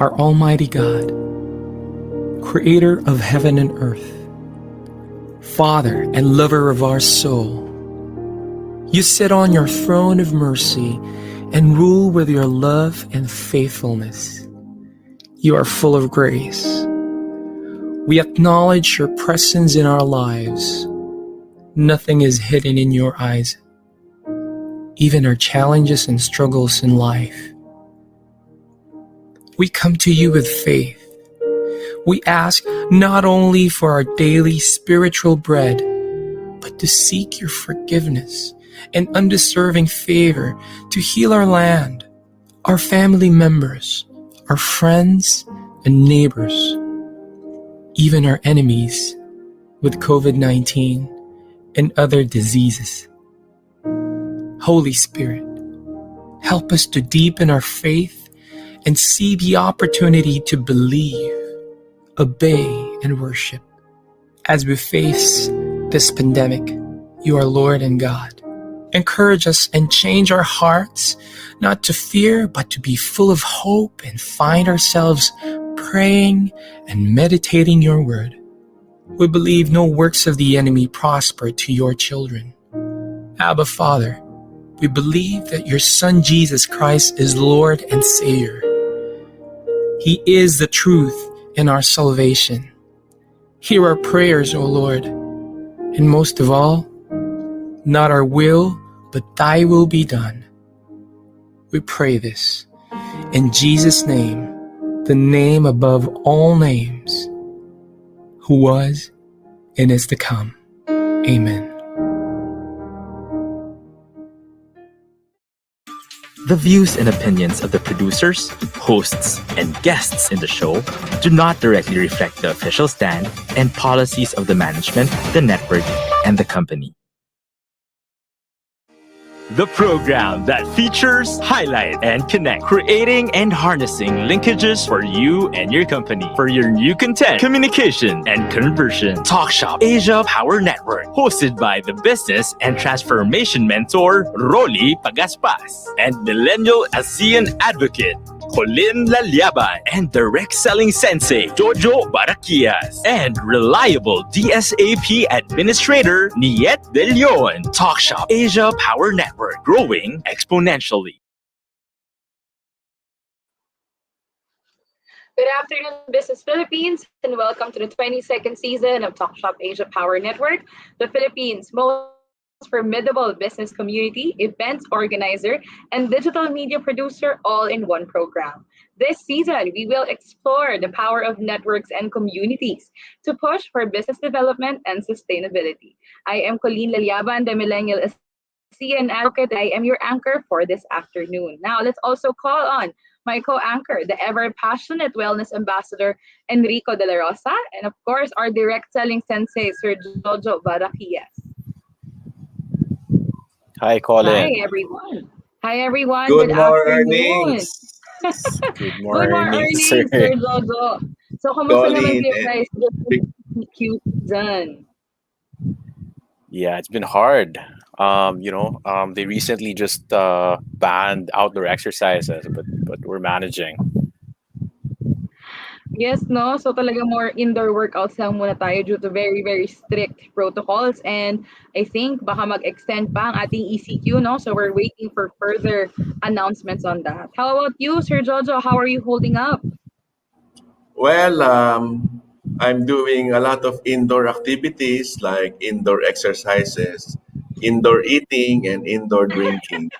Our Almighty God, Creator of heaven and earth, Father and lover of our soul, you sit on your throne of mercy and rule with your love and faithfulness. You are full of grace. We acknowledge your presence in our lives. Nothing is hidden in your eyes, even our challenges and struggles in life. We come to you with faith. We ask not only for our daily spiritual bread, but to seek your forgiveness and undeserving favor to heal our land, our family members, our friends and neighbors, even our enemies with COVID-19 and other diseases. Holy Spirit, help us to deepen our faith and see the opportunity to believe, obey, and worship. As we face this pandemic, you are Lord and God. Encourage us and change our hearts, not to fear, but to be full of hope and find ourselves praying and meditating your word. We believe no works of the enemy prosper to your children. Abba, Father, we believe that your Son Jesus Christ is Lord and Savior. He is the truth and our salvation. Hear our prayers, O Lord, and most of all, not our will, but thy will be done. We pray this in Jesus' name, the name above all names, who was and is to come. Amen. The views and opinions of the producers, hosts, and guests in the show do not directly reflect the official stand and policies of the management, the network, and the company. The program that features, highlight, and connect, creating and harnessing linkages for you and your company for your new content, communication, and conversion. Talk.Shop.Asia Power Network, hosted by the business and transformation mentor, Rolly Pagaspas, and millennial ASEAN advocate, Colin Lalyaban, and direct selling sensei, Jojo Baraquias, and reliable DSAP administrator, Niet De Leon. Talk.Shop.Asia Power Network, growing exponentially. Good afternoon, Business Philippines, and welcome to the 22nd season of Talk.Shop.Asia Power Network, the Philippines' most formidable business community, events organizer, and digital media producer all in one program. This season, we will explore the power of networks and communities to push for business development and sustainability. I am Colleen Lalyaban, the Millennial ASEAN Advocate. I am your anchor for this afternoon. Now, let's also call on my co-anchor, the ever-passionate wellness ambassador, Enrico De La Rosa, and of course, our direct selling sensei, Sir Jojo Baraquias. Hi, Colin. Hi, everyone. Hi, everyone. Good afternoon. Good Good morning, sir. Sir Jojo. So, kamusta naman Colin, kayo guys this cute season? Yeah, it's been hard. They recently just banned outdoor exercises, but we're managing. Yes, no? So talaga more indoor workouts lang muna tayo due to very, very strict protocols. And I think baka mag-extend pa ang ating ECQ, no? So we're waiting for further announcements on that. How about you, Sir Jojo? How are you holding up? Well, I'm doing a lot of indoor activities like indoor exercises, indoor eating, and indoor drinking.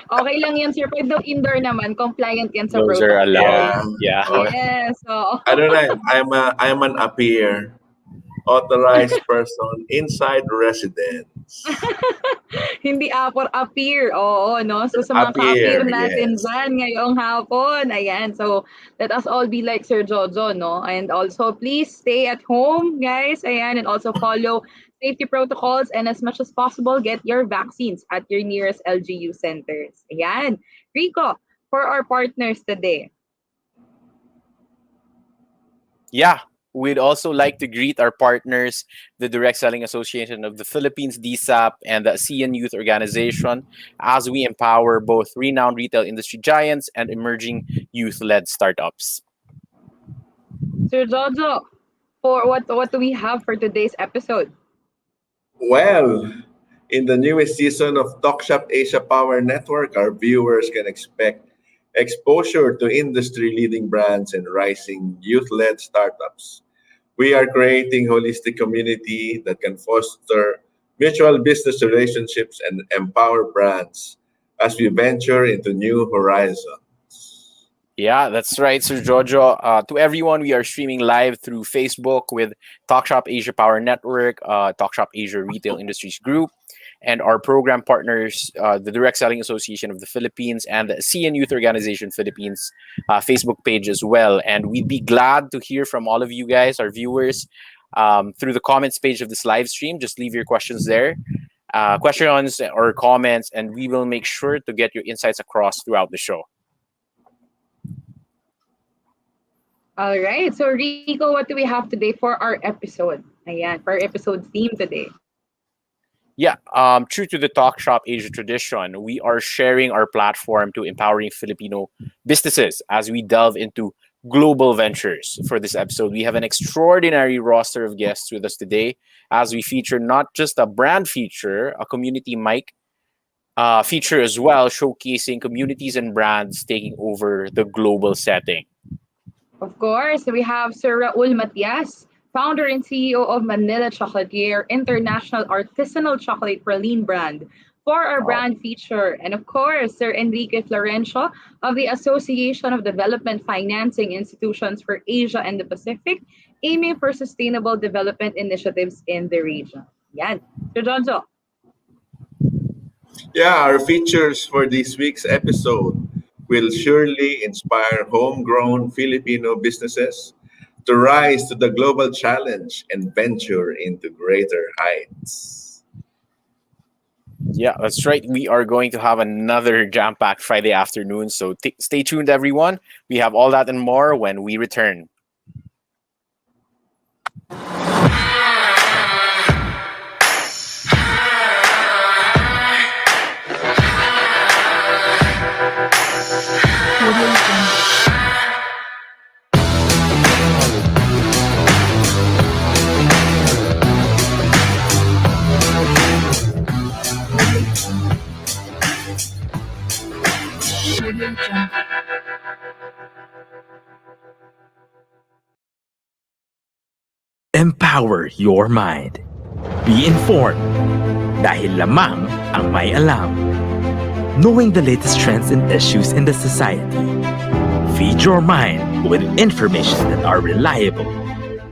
Okay lang yan, sir. Pag daw indoor naman, compliant yan sa Those are protocol. allowed. Yeah. Oh, Yes. So, I don't know. I'm an appear. authorized person inside residence. Hindi apor, appear. Oo, no? So sa mga ka-appear Appear, natin yes. dyan ngayong hapon, ayan. So let us all be like Sir Jojo, no? And also, please stay at home, guys. Ayan. And also follow safety protocols and as much as possible, get your vaccines at your nearest LGU centers. Ayan. Rico, for our partners today. Yeah, we'd also like to greet our partners, the Direct Selling Association of the Philippines, DSAP, and the ASEAN Youth Organization, as we empower both renowned retail industry giants and emerging youth-led startups. Sir Jojo, for what do we have for today's episode? Well, in the newest season of Talk.Shop.Asia Power Network, our viewers can expect exposure to industry leading brands and rising youth led startups. We are creating holistic community that can foster mutual business relationships and empower brands as we venture into new horizons. Yeah, that's right, Sir Jojo. To everyone, we are streaming live through Facebook with Talk Shop Asia Power Network, Talk Shop Asia Retail Industries Group, and our program partners, the Direct Selling Association of the Philippines and the CN Youth Organization Philippines Facebook page as well. And we'd be glad to hear from all of you guys, our viewers, through the comments page of this live stream. Just leave your questions there, questions or comments, and we will make sure to get your insights across throughout the show. All right. So Rico, what do we have today for our episode? Ayan, for our episode theme today. Yeah, true to the Talk Shop Asia tradition, we are sharing our platform to empowering Filipino businesses as we delve into global ventures. For this episode, we have an extraordinary roster of guests with us today as we feature not just a brand feature, a community mic feature as well, showcasing communities and brands taking over the global setting. Of course, we have Sir Raul Matias, founder and CEO of Manila Chocolatier, international artisanal chocolate praline brand, for our Wow. brand feature. And of course, Sir Enrique Florencio of the Association of Development Financing Institutions for Asia and the Pacific, aiming for sustainable development initiatives in the region. Yan. Sir Jojo. Yeah, our features for this week's episode will surely inspire homegrown Filipino businesses to rise to the global challenge and venture into greater heights. Yeah, that's right. We are going to have another jam packed Friday afternoon. So stay tuned, everyone. We have all that and more when we return. Empower your mind. Be informed. Dahil lamang ang may alam. Knowing the latest trends and issues in the society. Feed your mind with information that are reliable,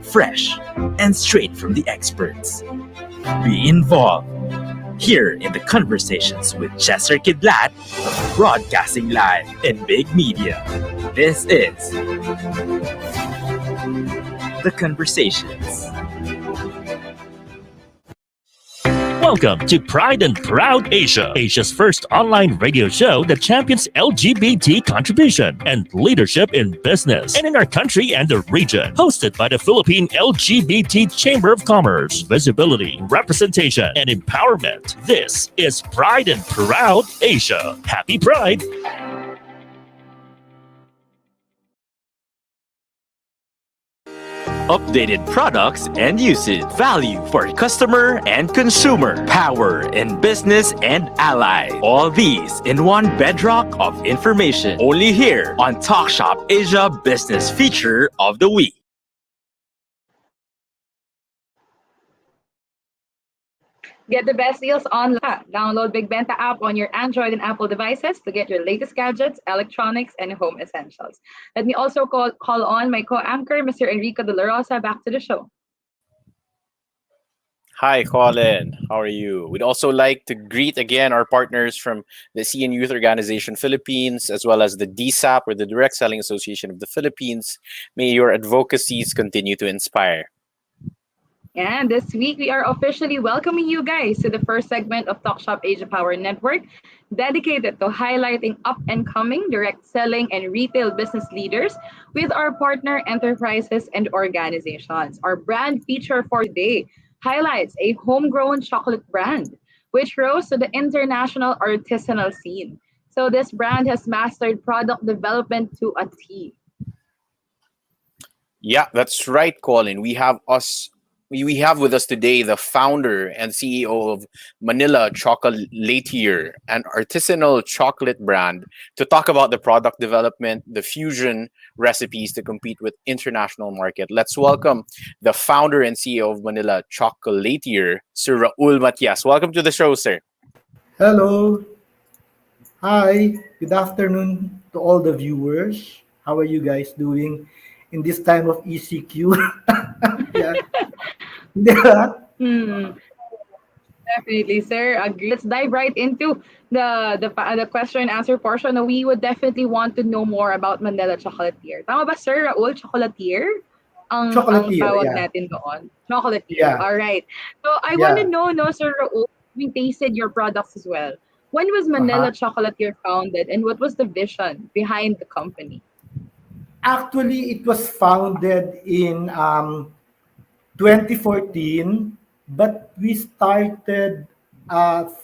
fresh, and straight from the experts. Be involved. Here in the conversations with Chester Kidlat, broadcasting live in big media. This is The Conversations. Welcome to Pride and Proud Asia, Asia's first online radio show that champions LGBT contribution and leadership in business and in our country and the region. Hosted by the Philippine LGBT Chamber of Commerce, visibility, representation, and empowerment. This is Pride and Proud Asia. Happy Pride! Updated products and usage. Value for customer and consumer. Power in business and ally. All these in one bedrock of information. Only here on Talk Shop Asia Business Feature of the Week. Get the best deals online. Download Big Benta app on your Android and Apple devices to get your latest gadgets, electronics, and home essentials. Let me also call on my co-anchor, Mr. Enrico De La Rosa, back to the show. Hi, Colin. How are you? We'd also like to greet again our partners from the CN Youth Organization Philippines, as well as the DSAP, or the Direct Selling Association of the Philippines. May your advocacies continue to inspire. And this week, we are officially welcoming you guys to the first segment of Talk Shop Asia Power Network, dedicated to highlighting up and coming direct selling and retail business leaders with our partner enterprises and organizations. Our brand feature for today highlights a homegrown chocolate brand, which rose to the international artisanal scene. So, this brand has mastered product development to a T. Yeah, that's right, Colin. We have with us today the founder and CEO of Manila Chocolatier, an artisanal chocolate brand, to talk about the product development, the fusion recipes to compete with international market. Let's welcome the founder and CEO of Manila Chocolatier, Sir Raul Matias. Welcome to the show, sir. Hello. Hi. Good afternoon to all the viewers. How are you guys doing in this time of ECQ? Yeah. Yeah. Hmm. Definitely, sir. Agree. Let's dive right into the question and answer portion. We would definitely want to know more about Mandela Chocolatier. Tama ba, Sir Raul? Chocolatier? Ang Chocolatier. tawag Yeah. natin doon. Chocolatier. Yeah. All right. So I want to Yeah. know, no, Sir Raul, we tasted your products as well. When was Uh-huh. Mandela Chocolatier founded, and what was the vision behind the company? Actually, it was founded in 2014, but we started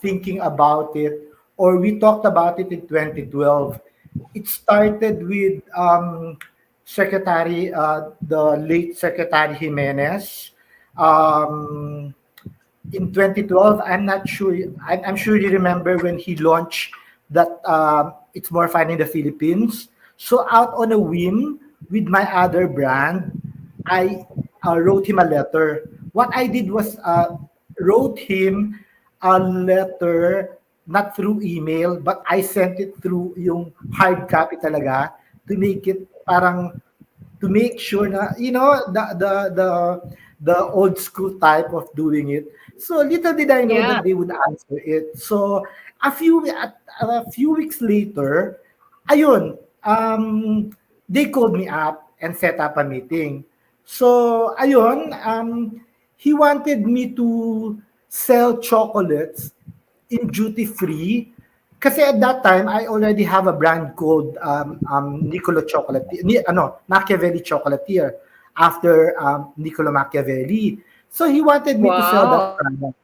thinking about it, or we talked about it in 2012. It started with the late Secretary Jimenez. Um, in 2012, I'm not sure. I'm sure you remember when he launched that it's more fun in the Philippines. So out on a whim with my other brand, I wrote him a letter. What I did was wrote him a letter, not through email, but I sent it through yung hard copy talaga to make it parang to make sure na the old school type of doing it. So little did I know Yeah. that they would answer it. So a few weeks later, ayun, they called me up and set up a meeting. So ayun, he wanted me to sell chocolates in duty free. Kasi at that time, I already have a brand called Niccolo Chocolatier, Machiavelli Chocolatier after Niccolo Machiavelli. So he wanted me to sell that Wow. product.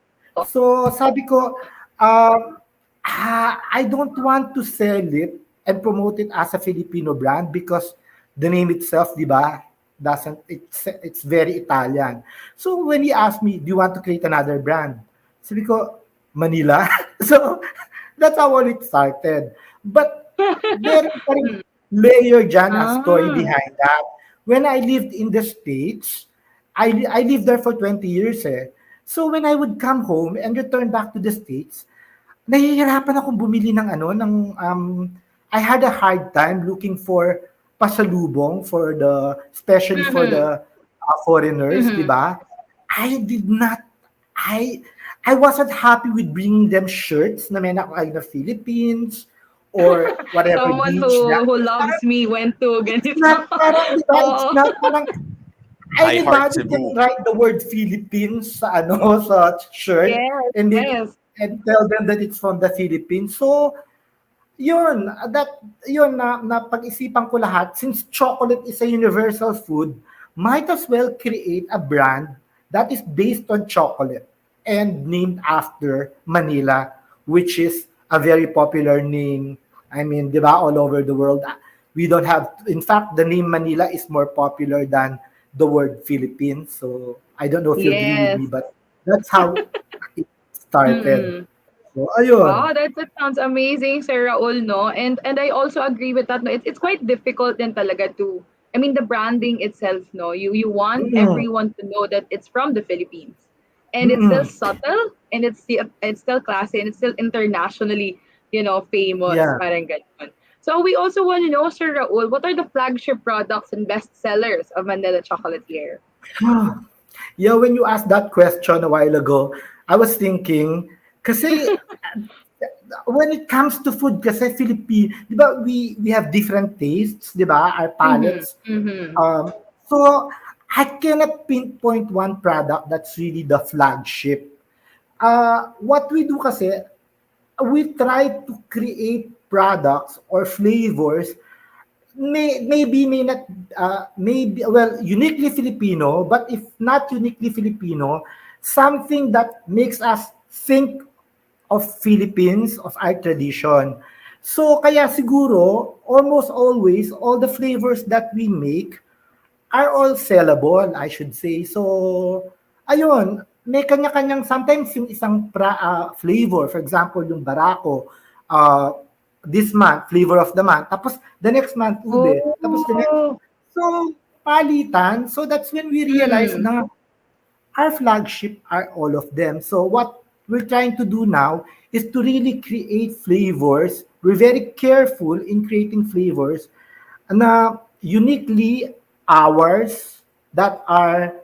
So sabi ko, um, I don't want to sell it and promote it as a Filipino brand because the name itself, di ba, doesn't it's very Italian. So when he asked me, do you want to create another brand? Sabi ko, Manila. So that's how all it started. But there is a layer dyan, a story Ah. behind that. When I lived in the States, I lived there for 20 years eh. So when I would come home and return back to the States, nahihirapan akong bumili ng I had a hard time looking for pasalubong especially for Mm-hmm. the foreigners, di Mm-hmm. ba? I did not, I, I wasn't happy with bringing them shirts na may nakalagay na Philippines or whatever Someone beach. who loves me went to It's not ganito. parang, di ba? It's Oo. not parang, I Heart anybody can Cebu. write the word Philippines sa sa shirt Yes, and then yes. and tell them that it's from the Philippines. So, yun, na pag-isipan ko lahat, since chocolate is a universal food, might as well create a brand that is based on chocolate and named after Manila, which is a very popular name. I mean, di ba, all over the world. We don't have, in fact, the name Manila is more popular than the word Philippines. So, I don't know if you agree with me, Yes. but that's how it started. Mm-mm. So, ayun. Wow, that sounds amazing, Sir Raul, no? And I also agree with that. No, it's quite difficult then talaga to. I mean, the branding itself, no. You want Mm-mm. everyone to know that it's from the Philippines, and it's still Mm-mm. subtle, and it's still classy, and it's still internationally, famous. Yeah. Parang ganun. So we also want to know, Sir Raul, what are the flagship products and best sellers of Mandela Chocolatier? Yeah, when you asked that question a while ago, I was thinking, kasi when it comes to food, kasi Philippine, di ba, we have different tastes, di ba, our Mm-hmm. palates. Mm-hmm. So I cannot pinpoint one product that's really the flagship. What we do kasi, we try to create products or flavors may not maybe well uniquely Filipino, but if not uniquely Filipino, something that makes us think of Philippines, of our tradition. So kaya siguro almost always all the flavors that we make are all sellable, I should say. So ayun, may kanya-kanyang sometimes yung isang flavor, for example, yung barako, uh, this month, flavor of the month. Tapos the next month, ube. Tapos the next. Oh. So, palitan. So that's when we realize Mm. na our flagship are all of them. So what we're trying to do now is to really create flavors. We're very careful in creating flavors na uniquely ours that are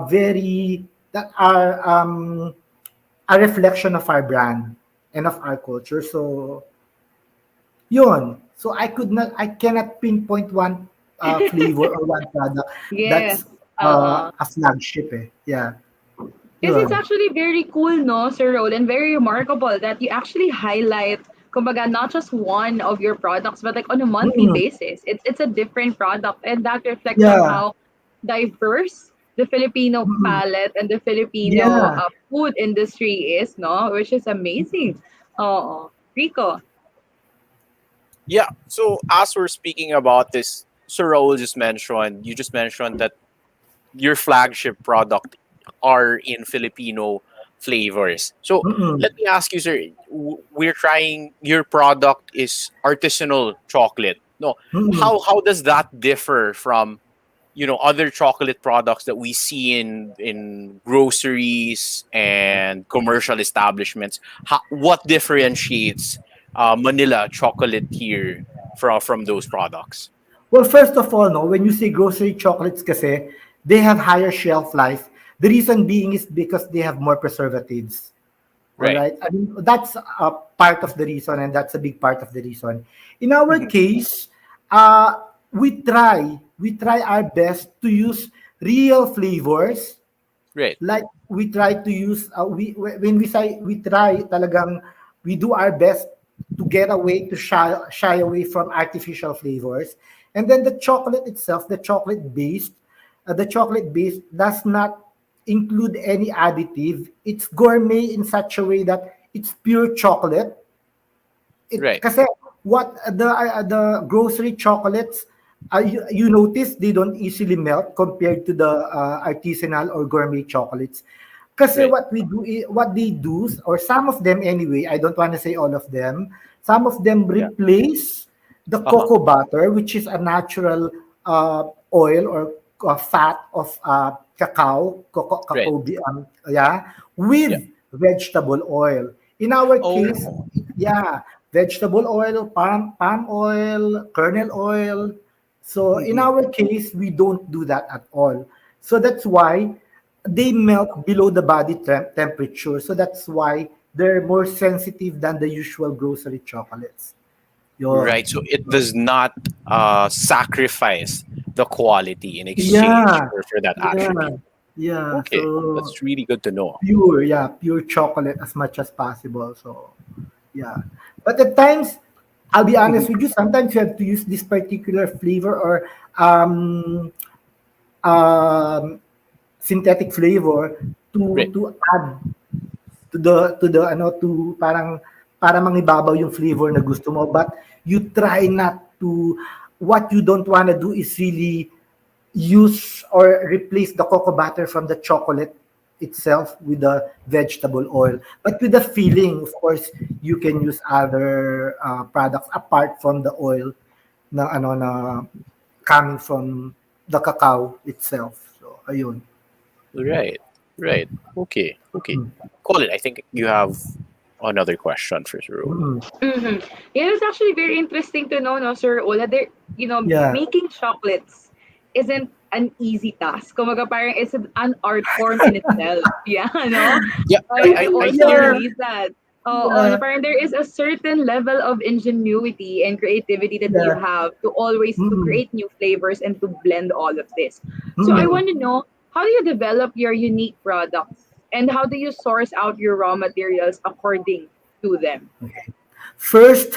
very that are a reflection of our brand and of our culture. So yun. So I cannot pinpoint one flavor or one product Yes. that's Uh-uh. a flagship eh. Yeah. Because it's Yun. actually very cool, no, Sir Roll, and very remarkable that you actually highlight, kumbaga, not just one of your products, but like on a monthly Mm. basis. It's a different product, and that reflects on Yeah. how diverse the Filipino Mm. palate and the Filipino Yeah. food industry is, no, which is amazing. Oh, Rico. Yeah. So as we're speaking about this, Sir Raul you just mentioned that your flagship product are in Filipino flavors. So Mm. let me ask you, sir, we're trying, your product is artisanal chocolate. No, Mm. how does that differ from, other chocolate products that we see in groceries and commercial establishments? What differentiates Manila chocolate here from those products? Well, first of all, no, when you say grocery chocolates kasi, they have higher shelf life. The reason being is because they have more preservatives. All Right. right. I mean, that's a part of the reason, and that's a big part of the reason. In our Mhm. case, we try our best to use real flavors. Right. Like we try to use, when we say we try, talagang we do our best to get away to shy away from artificial flavors. And then the chocolate itself, the chocolate base does not include any additive. It's gourmet in such a way that it's pure chocolate. Right. Kasi what the grocery chocolates, you notice they don't easily melt compared to the artisanal or gourmet chocolates. Kasi Right. what they do, or some of them anyway, I don't want to say all of them, some of them Yeah. replace the Uh-huh. cocoa butter, which is a natural oil or fat of Right. yeah, Yeah. with vegetable oil. In our case, Oh. yeah, vegetable oil, palm oil, kernel oil. So in Mhm. our case, we don't do that at all. So that's why they melt below the body temperature. So that's why they're more sensitive than the usual grocery chocolates. Right. Yon. So it does not sacrifice the quality in exchange Yeah, for that yeah, attribute. yeah. Okay. So That's really good to know. pure, yeah, pure chocolate as much as possible. So yeah. But at times, I'll be Mhm. honest with you, sometimes you have to use this particular flavor or um, um, synthetic flavor Right. to add to the to parang para mangibabaw yung flavor na gusto mo, but you try not to. What you don't want to do is really use or replace the cocoa butter from the chocolate itself with the vegetable oil. But with the filling, of course, you can use other products apart from the oil na coming from the cacao itself. So ayun. Right. Right. Okay. Okay. Mm. Colin, I think you have another question for Rule. Mm. Mm-hmm. Yeah, it's actually very interesting to know, no, Sir Ola, they're, Yeah. making chocolates isn't an easy task. Kumaga parang it's an art form in itself. Yeah, no? Yeah, To I also hear. release that. Yeah, Parang there is a certain level of ingenuity and creativity that you yeah. have to always to Mm, create new flavors and to blend all of this. So I mm. want to know, how do you develop your unique products and how do you source out your raw materials according to them? First,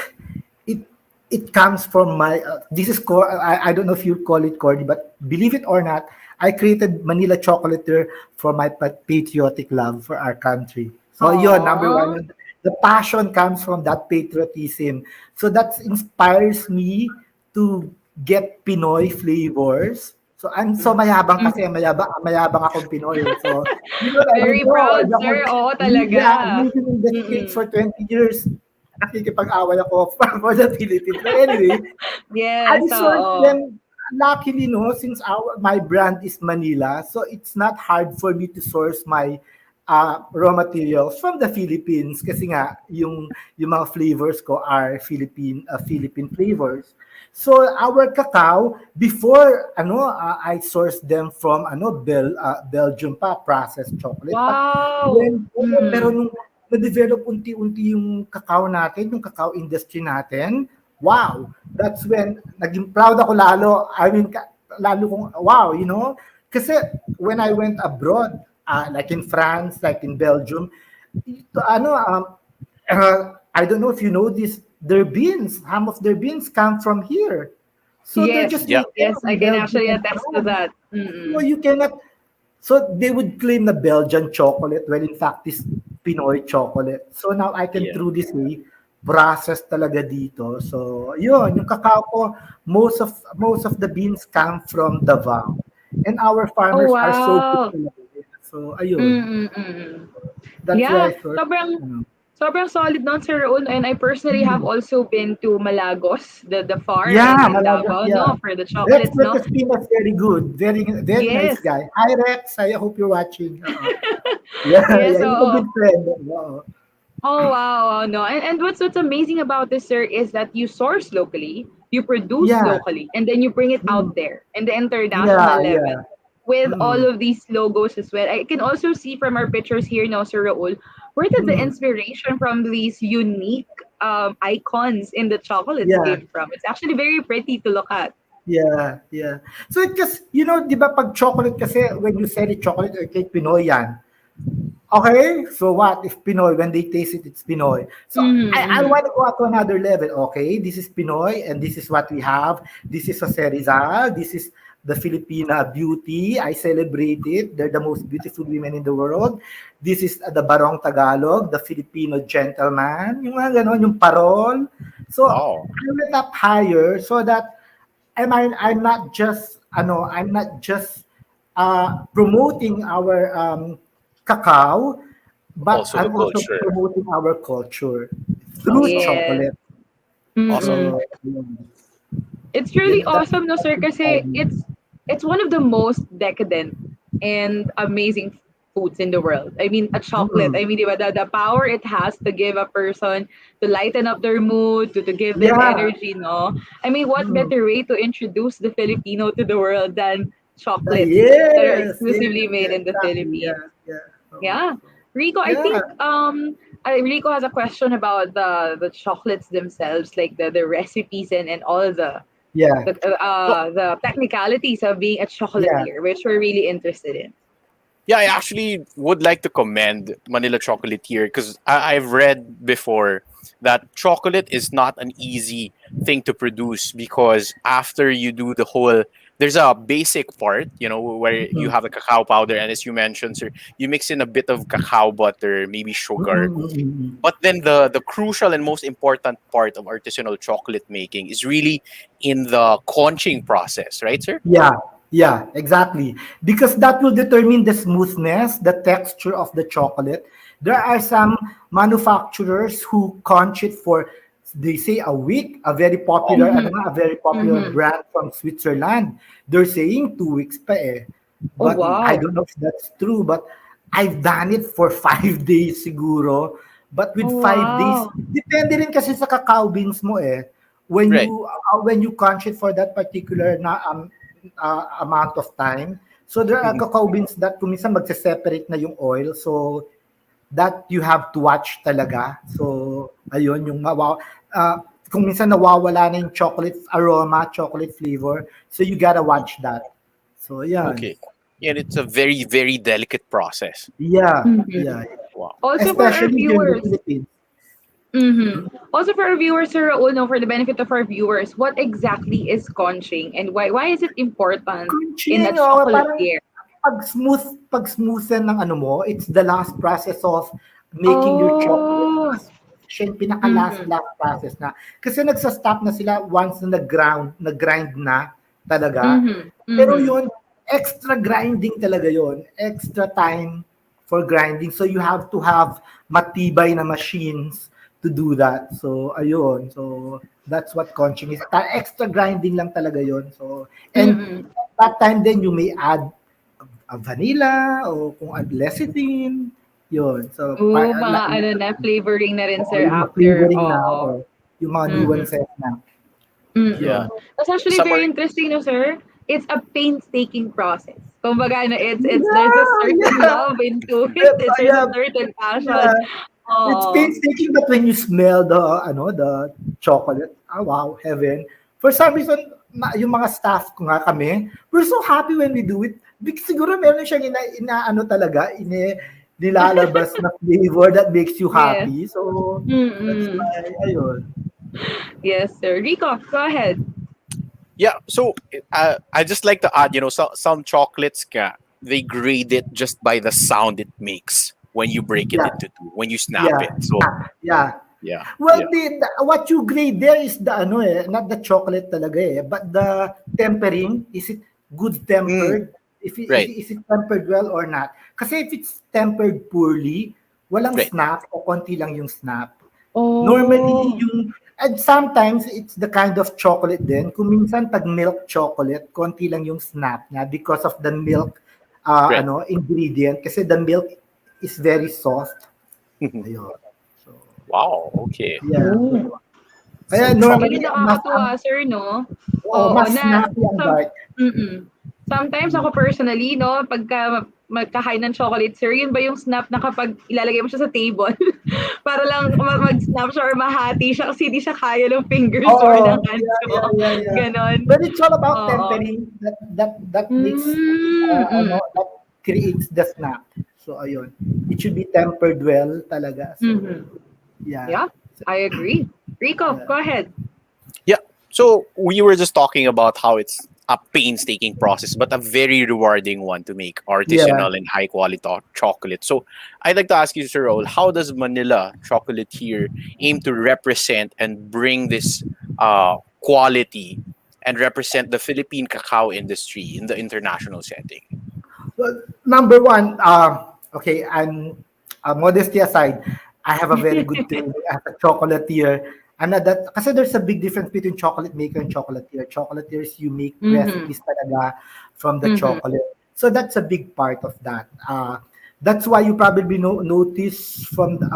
it it comes from my this is I don't know if you call it corny, but believe it or not, I created Manila chocolate there for my patriotic love for our country. So yun, number Aww. one, the passion comes from that patriotism. So that inspires me to get Pinoy flavors. So I'm so mayabang kasi mayabang akong Pinoy. So you know, I don't Very know. proud, sir. Oo, Yeah, talaga. living in the States Mm-mm. for 20 years, nakikipag-away ako for the Philippines. But anyway, I Yes, source oo. them luckily, no, since my brand is Manila, so it's not hard for me to source my raw materials from the Philippines kasi nga yung mga flavors ko are Philippine flavors. So our cacao before I sourced them from Belgium pa processed chocolate, but Wow. when pero Mm. nung na-develop unti-unti yung cacao natin, yung cacao industry natin, wow, that's when naging proud ako lalo. I mean, lalo kong, wow, kasi when I went abroad, like in France, like in Belgium, ito, I don't know if you know this, their beans, half of their beans come from here. So they're Yes. just Yeah. making Yes, I in can Belgium actually and attest to France. that. So Mm-mm. you cannot, so they would claim the Belgian chocolate when in fact it's Pinoy chocolate. So now I can Yeah. truly say process talaga dito. So yun, yung cacao ko, most of the beans come from Davao. And our Oh, farmers are so good wow. talaga. So ayun, Mm-mm-mm. that's where Yeah, I sort. sobrang Ano. sobrang solid nun, Sir Raul. And I personally have Mm. also been to Malagos, the farm Yeah, in Malaga, Davao, yeah. no, for the Rex chocolates, no? Team was very good. Very very nice Yes. guy. Hi Rex, I hope you're watching. Yeah, Yes, yeah, he's a oo. good friend. Oo. Oh wow, no. And what's amazing about this, sir, is that you source locally, you produce Yeah. locally, and then you bring it Mm. out there in the international Yeah, level yeah. with all Mm. of these logos as well. I can also see from our pictures here now, Sir Raul, where did the Mm. inspiration from these unique icons in the chocolates Yeah, came from? It's actually very pretty to look at. yeah, yeah. So it just, di ba pag chocolate kasi, when you sell it chocolate, okay, Pinoy yan. Okay, so what if Pinoy, when they taste it, it's Pinoy. So I Mm-hmm. want to go up to another level. Okay, this is Pinoy and this is what we have. This is Jose Rizal. This is the Filipina beauty. I celebrate it. They're the most beautiful women in the world. This is the Barong Tagalog, the Filipino gentleman. Yung mga ganon, yung parol. So Oh, I went up higher so that I'm not just promoting our cacao, but also the I'm also culture. promoting our culture through Awesome. Yes. chocolate. Awesome. Mm-mm. So It's really that's awesome, no, sir, kasi it's one of the most decadent and amazing foods in the world. I mean, a chocolate. mm, I mean, di ba, the power it has to give a person to lighten up their mood, to give them yeah. energy, no? I mean, what Mm, better way to introduce the Filipino to the world than chocolates that are yes, yes, exclusively made yeah, in the exactly. Philippines? Yeah, yeah. Yeah. Rico, I Yeah, think Rico has a question about the chocolates themselves, like the recipes and all yeah, No, the technicalities of being a yeah. chocolatier, which we're really interested in. yeah, I actually would like to commend Manila Chocolatier because I've read before that chocolate is not an easy thing to produce because after you do the whole, there's a basic part, where you Mm, have the cacao powder, and as you mentioned, sir, you mix in a bit of cacao butter, maybe mm, sugar. mm, mm, mm. But then the crucial and most important part of artisanal chocolate making is really in the conching process, right, sir? Yeah, yeah, exactly. Because that will determine the smoothness, the texture of the chocolate. There are some manufacturers who conch it for, they say, a week. Mm-hmm. A very popular Mm-hmm. brand from Switzerland. They're saying 2 weeks pa eh. Oh But I wow. don't know if that's true. But I've done it for 5 days siguro. But with Oh 5 days, wow. depende rin kasi sa cacao beans mo eh. When Right. you conch it for that particular amount of time. So there are cacao beans that kung minsan magse-separate na yung oil. So that you have to watch talaga. So ayun, yung kung minsan nawawala na yung chocolate aroma, chocolate flavor. So you gotta watch that. So yeah. Okay. And it's a very, very delicate process. Yeah. Mhm. Yeah. Wow. Also for our Especially here in the viewers. Philippines. Also for our viewers, Sir Raul, no, for the benefit of our viewers, what exactly is conching and why is it important in a Crunching, parang chocolatier? pag-smoothen ng ano mo, it's the last process of making your chocolate. Oh. Siya yung pinaka-last process na. Kasi nagsa-stop na sila once na nag-grind na talaga. Pero yun, extra grinding talaga yun. Extra time for grinding. So you have to have matibay na machines to do that. So ayun. So that's what conching is. Extra grinding lang talaga yun. So and that time then you may add a vanilla o kung add lecithin. Yun. So Mga flavoring na rin, sir, yung after. flavoring na, yung mga nuances na. Yeah. That's actually Somewhere- very interesting, no, sir? It's a painstaking process. Kumbaga, it's there's a certain love into it. There's a certain passion. It's painstaking, but when you smell the chocolate, wow, heaven. For some reason, yung mga staff ko nga kami, we're so happy when we do it. Because siguro meron siyang nilalabas na flavor that makes you happy. So, that's why, ayun. Yes, sir. Rico, go ahead. Yeah, so I just like to add, some chocolates, they grade it just by the sound it makes when you break it into two, when you snap it. So yeah. Well, what you grade there is the not the chocolate talaga but the tempering. Is it good tempered? Is it tempered well or not? Kasi if it's tempered poorly, walang snap o konti lang yung snap. Normally, and sometimes it's the kind of chocolate din. Kung minsan pag milk chocolate, konti lang yung snap niya because of the milk ingredient. Kasi the milk is very soft. Ayun. So, wow, okay. Yeah. Kaya Hindi normally, nakakatuwa, sir, no? mas snappy ang dark. Sometimes ako personally, no, pagka magkakain ng chocolate, sir, yun ba yung snap na kapag ilalagay mo siya sa table para lang mag-snap siya or mahati siya kasi hindi siya kaya ng fingers or ng hands mo. Ganon. But it's all about tempering that makes that creates the snap. So ayun, it should be tempered well talaga. So, yeah, I agree. Rico, go ahead. Yeah, so we were just talking about how it's a painstaking process, but a very rewarding one to make artisanal and high quality chocolate. So I'd like to ask you, Sir Raul, how does Manila Chocolatier aim to represent and bring this quality and represent the Philippine cacao industry in the international setting? Well, number one, okay, I'm modesty aside, I have a very good training as a chocolatier. And that, kasi there's a big difference between chocolate maker and chocolatier. Chocolatiers, you make recipes talaga from the chocolate. So that's a big part of that. That's why you probably notice from the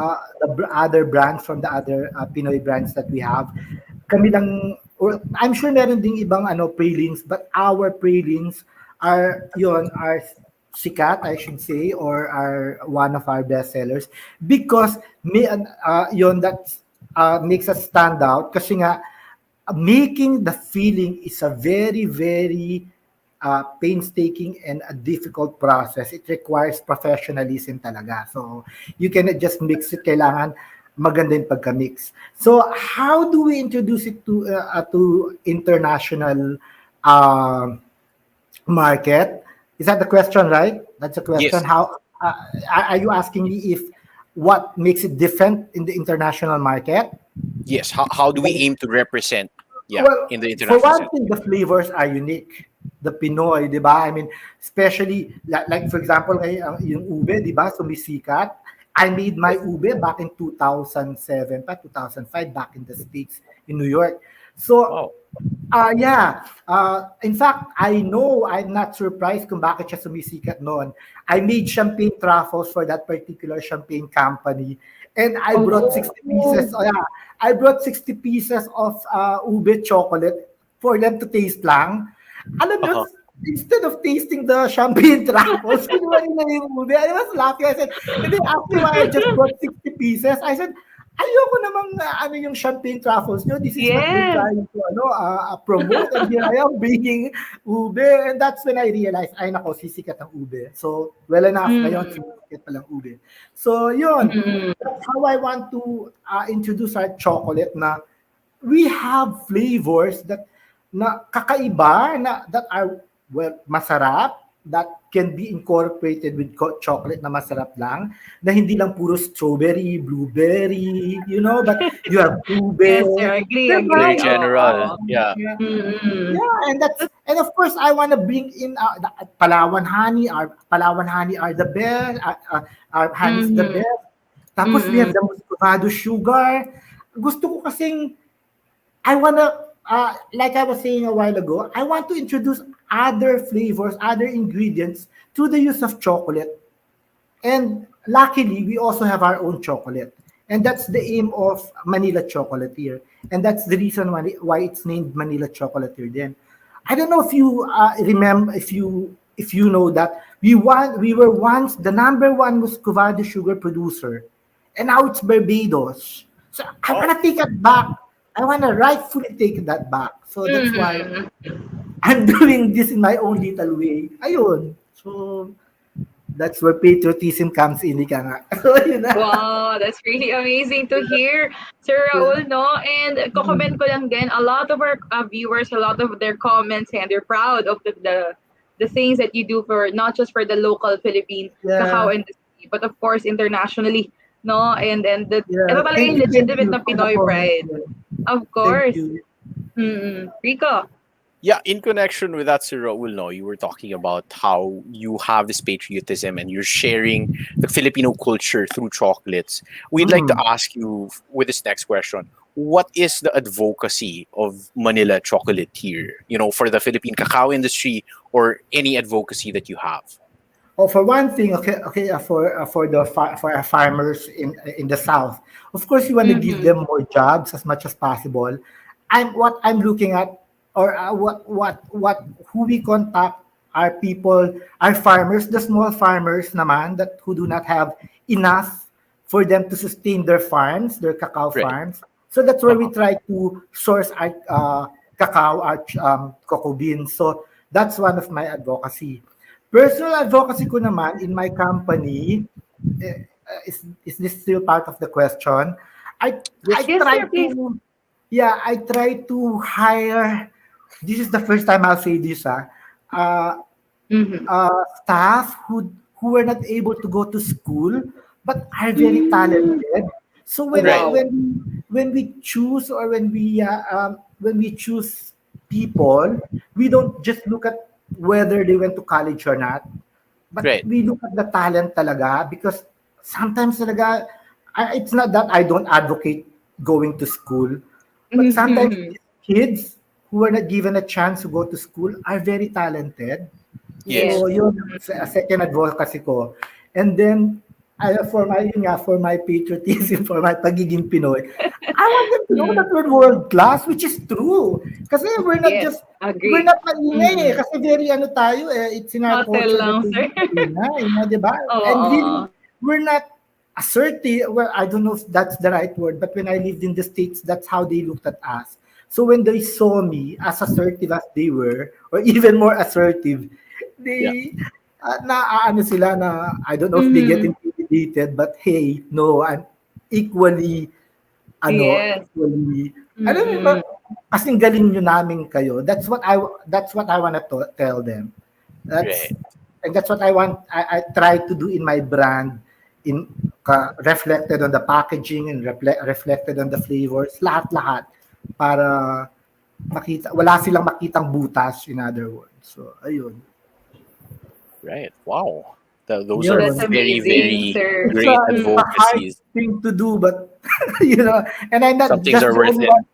other brands, from the other Pinoy brands that we have. Kami lang, or I'm sure meron ding ibang pralines, but our pralines are sikat, I should say, or are one of our best sellers because that's makes us stand out kasi nga making the filling is a very, very painstaking and a difficult process. It requires professionalism talaga. So you cannot just mix it. Kailangan maganda yung pagka-mix. So how do we introduce it to international market? Is that the question, right? That's the question. Yes. How are you asking me if what makes it different in the international market? Yes. How do we aim to represent in the For international one setting? thing, the flavors are unique. The Pinoy, di ba? I mean, especially, like for example, yung ube, di ba, sumisikat. I made my ube back in 2007, 2005, back in the States, in New York. So, in fact, I know I'm not surprised kung bakit siya sumisikat noon. I made champagne truffles for that particular champagne company. And I brought 60 pieces. I brought 60 pieces of ube chocolate for them to taste lang. alam nyo, Uh-huh. instead of tasting the champagne truffles, kinuha nila yung ube. I was laughing. I said, and then after a while, I just bought 60 pieces. I said, ayoko namang ano yung champagne truffles nyo. This is what we're Yes. trying to promote. And here I am bringing ube. And that's when I realized, ay nako, sisikat ang ube. So, well enough, ngayon, sisikat palang ube. So, yun. That's how I want to introduce our chocolate na we have flavors that na kakaiba na that are well masarap, that can be incorporated with chocolate na masarap lang, na hindi lang puro strawberry, blueberry, but you have ube. Yes, sir. Agree, Diba? Very agree. general. Yeah. Yeah. Mm-mm. Yeah, and of course I want to bring in the Palawan honey. Our Palawan honey are the best. Our honey is the best. Tapos we have the muscovado sugar. Gusto ko kasing I wanna, like I was saying a while ago, I want to introduce other flavors, other ingredients through the use of chocolate. And luckily, we also have our own chocolate. And that's the aim of Manila Chocolatier. And that's the reason why it's named Manila Chocolatier then. I don't know if you remember, if you know that we were once the #1 Muscovado sugar producer. And now it's Barbados. So I want to take it back. I want to rightfully take that back. So that's why I'm doing this in my own little way. Ayun. So that's where patriotism comes in. Ika nga. So, yun na. Wow, that's really amazing to hear, Sir Raul, no? And comment ko lang din, a lot of our viewers, a lot of their comments, and they're proud of the things that you do for not just for the local Philippine cacao industry, but of course internationally, no? And ito talaga yung legitimate na Pinoy pride. Of course. Rico. Yeah, in connection with that, Sir Raul, no, you were talking about how you have this patriotism and you're sharing the Filipino culture through chocolates. We'd like to ask you with this next question, what is the advocacy of Manila Chocolate here, for the Philippine cacao industry or any advocacy that you have? Oh, for one thing, okay, for our farmers in the south, of course, you want to give them more jobs as much as possible. What I'm looking at, or who we contact are people, are farmers, the small farmers naman who do not have enough for them to sustain their farms, their cacao farms. So that's where we try to source our cacao, our cocoa beans. So that's one of my advocacy. Personal advocacy ko naman in my company, is this still part of the question? I try to hire, this is the first time I'll say this, staff who were not able to go to school but are very talented. So when we choose, or when we choose people, we don't just look at whether they went to college or not, but we look at the talent talaga, because sometimes talaga, it's not that I don't advocate going to school, but sometimes kids who are not given a chance to go to school are very talented. Yes. So yun a second advocacy ko. And then for my patriotism, for my pagiging Pinoy, I want them to know that we're world class, which is true. Kasi we're not we're not maingay kasi very tayo it's in our culture. Diba? And really, we're not assertive. Well, I don't know if that's the right word, but when I lived in the States, that's how they looked at us. So when they saw me as assertive as they were, or even more assertive, they sila na, I don't know if they get intimidated, but hey, no, I'm equally equally. Alam mo ba, kasing galing nyo namin kayo. That's what I want to tell them. And that's what I want. I try to do in my brand, reflected on the packaging and reflected on the flavors, lahat para wala silang makitang butas, in other words. So ayun. Right. Wow. Those Yeah, are that's very, amazing, very sir. great It's a hard advocacies. thing to do, but and I'm not Some things just are the worth only it. one.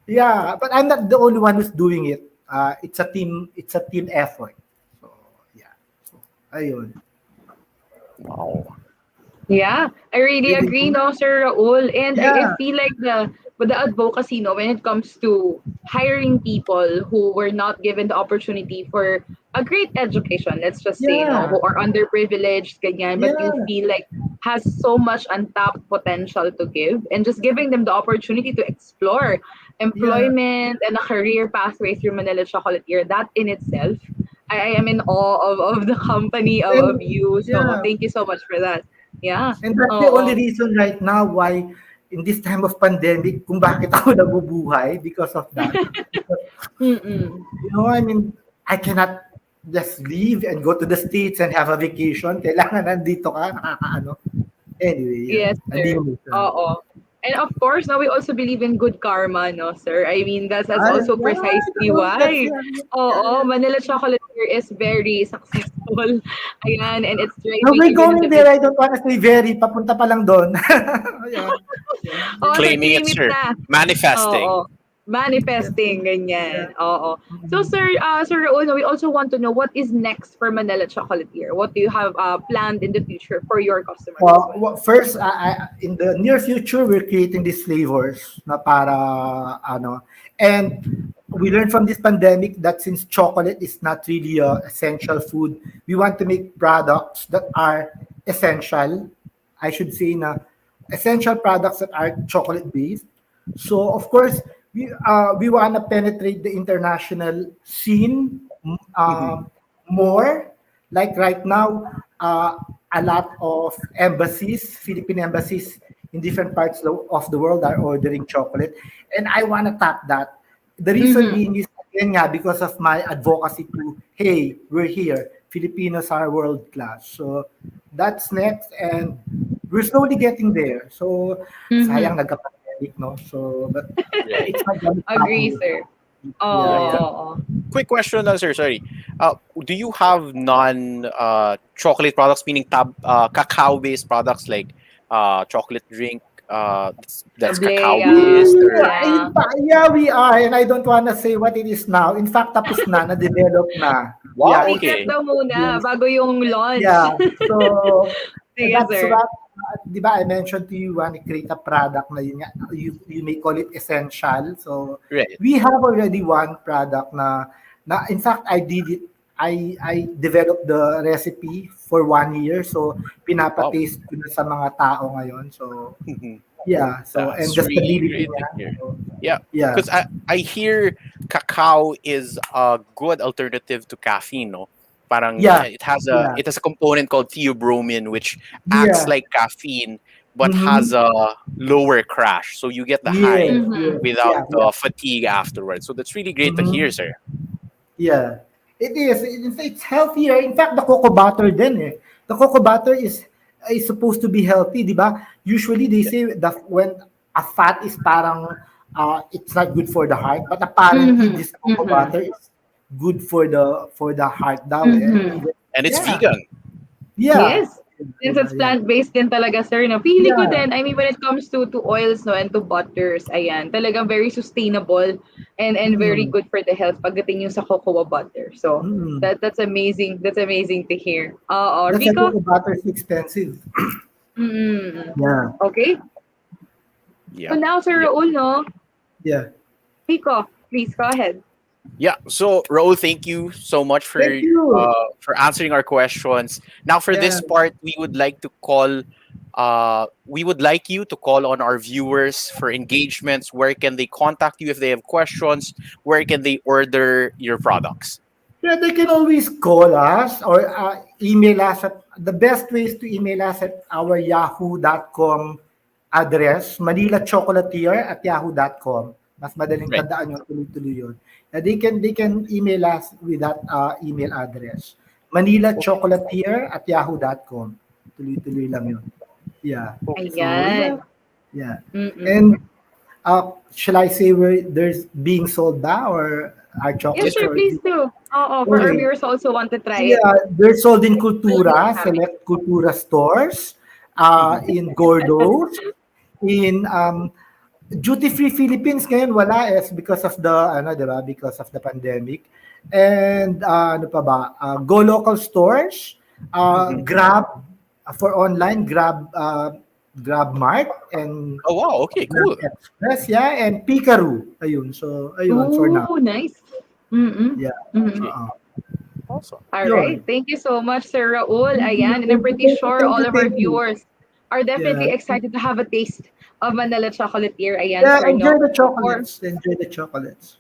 Yeah, but I'm not the only one who's doing it. It's a team effort. So yeah. So ayun. Wow. Yeah, I really agree, no, Sir Raul. And I Yeah, feel like the advocacy, no, when it comes to hiring people who were not given the opportunity for a great education, let's just say, no, yeah, who are underprivileged, ganyan, but you yeah, feel like has so much untapped potential to give, and just giving them the opportunity to explore yeah. employment and a career pathway through Manila Chocolatier, that in itself, I am in awe of the company of And you. So yeah, thank you so much for that. Yeah. and that's the only Oo. reason right now why in this time of pandemic kung bakit ako nabubuhay because of that. Because, Mm. I mean, I cannot just leave and go to the States and have a vacation. Kailangan nandito ka, nakakaano. Anyway, yeah. Yes, sir. Andito siya. Oo. And of course, now we also believe in good karma, no, sir? I mean, that's Ay, also yeah, precisely that's why. yeah, yeah, Oo, yeah. Manila Chocolatier is very successful. Ayan, and it's No, thriving we're even in going the there. midst. I don't wanna say very. Papunta pa lang doon. Yeah. Yeah. Oo, Claiming it, nag-claim it sir. na. Manifesting. Oo. Manifesting, Yeah. ganyan. Oo. So, Mhm. Sir Raul, we also want to know what is next for Manila Chocolatier. What do you have planned in the future for your customers as well? First, in the near future, we're creating these flavors na para ano. And we learned from this pandemic that since chocolate is not really a essential food, we want to make products that are essential. I should say na essential products that are chocolate based. So of course, we want to penetrate the international scene Mhm. more. Like right now, a lot of embassies, Philippine embassies in different parts of the world are ordering chocolate, and I want to tap that. The reason Mm-hmm. being is again nga because of my advocacy to hey, we're here, Filipinos are world class. So that's next, and we're slowly getting there. So Mm-hmm. sayang nagka-pandemic, no? So but Right. it's not gonna stop Agree, me. sir. Yeah, yeah. Oo. Quick question, sir. Sorry. Do you have non chocolate products, meaning cacao based products like chocolate drink that's cacao Tablea. based or Yeah. Yeah, we are, and I don't wanna say what it is now. In fact, tapos na-develop na. wow? Yeah, Secret Okay. daw muna yes, bago yung launch. yeah. So, Sige, that's sir. what, 'di ba, I mentioned to you, when you create a product na yun nga, you may call it essential. So, Right. we have already one product na in fact, I did it. I developed the recipe for 1 year. So, Wow. pinapa-taste ko na sa mga tao ngayon. So, Mhm. yeah. So, and That's the really stability great to niya. hear. So, Yeah, yeah. because I hear cacao is a good alternative to caffeine. No, parang Yeah. Yeah. it has a component called theobromine which acts Yeah. like caffeine but has Mm-hmm. a lower crash, so you get the high Yes. Mm-hmm. Yes. without Yeah. Yeah. the fatigue afterwards. So that's really great to hear, Mm-hmm. sir. Yeah. It is. It's healthier. In fact, the cocoa butter din eh. The cocoa butter is supposed to be healthy, di ba? Usually they say that when a fat is parang it's not good for the heart, but apparently Mm-hmm. this cocoa Mm-hmm. butter is good for the heart daw eh. And Mm-hmm. even And it's yeah. vegan. Yeah. Yes. Since Yeah. it's Yeah. plant-based din talaga, sir, no? Pili ko Yeah. din. I mean, when it comes to oils, no, and to butters, ayan, talagang very sustainable and very Mm. good for the health pagdating yung sa cocoa butter. So, Mm. that's amazing. That's amazing to hear. Oo. That's why Rico? cocoa butter is expensive. Mm-hmm. Yeah. Okay. So Yeah. now, Sir Yeah. Raul, no? Yeah. Rico, please go ahead. Yeah. So, Raul, thank you so much Thank you. for answering our questions. Now, for Yeah. this part, we would like you to call on our viewers for engagements. Where can they contact you if they have questions? Where can they order your products? Yeah, they can always call us or email us at the best way is to email us at our yahoo.com address, manilachocolatier@yahoo.com. Mas madaling Right. tandaan yung tuloy-tuloy yun. They can email us with that email address. manilachocolatier@yahoo.com. Tuloy-tuloy lang yun. Yeah. So, yeah. Ayan. Yeah. Mm-mm. And shall I say where there's being sold now or our Yes, Yes, chocolates sir, sir. or please do. Oo, for our okay. viewers also want to try it. Yeah, they're sold in Will be Cultura, happy. select Cultura stores, Mhm. in Gordos, in Duty Free Philippines ngayon wala because of the ano, 'di ba? Because of the pandemic. And ano pa ba? Go local stores, Mhm. Grab, For online, Grab Mart and Oh wow, okay, cool. Grab Express, yeah, and Picaru. Ayun. So, ayun for now. Oh, nice. Mm-mm. Yeah. Mm-mm. Awesome. All right. Yun. Thank you so much, Sir Raul. Thank you, Ayan. And I'm pretty sure thank all you, of our thank you. viewers are Yeah. definitely excited to have a taste of Manila Chocolatier. Ayan, Yeah, Sir, enjoy no? the Or chocolates. Enjoy the chocolates.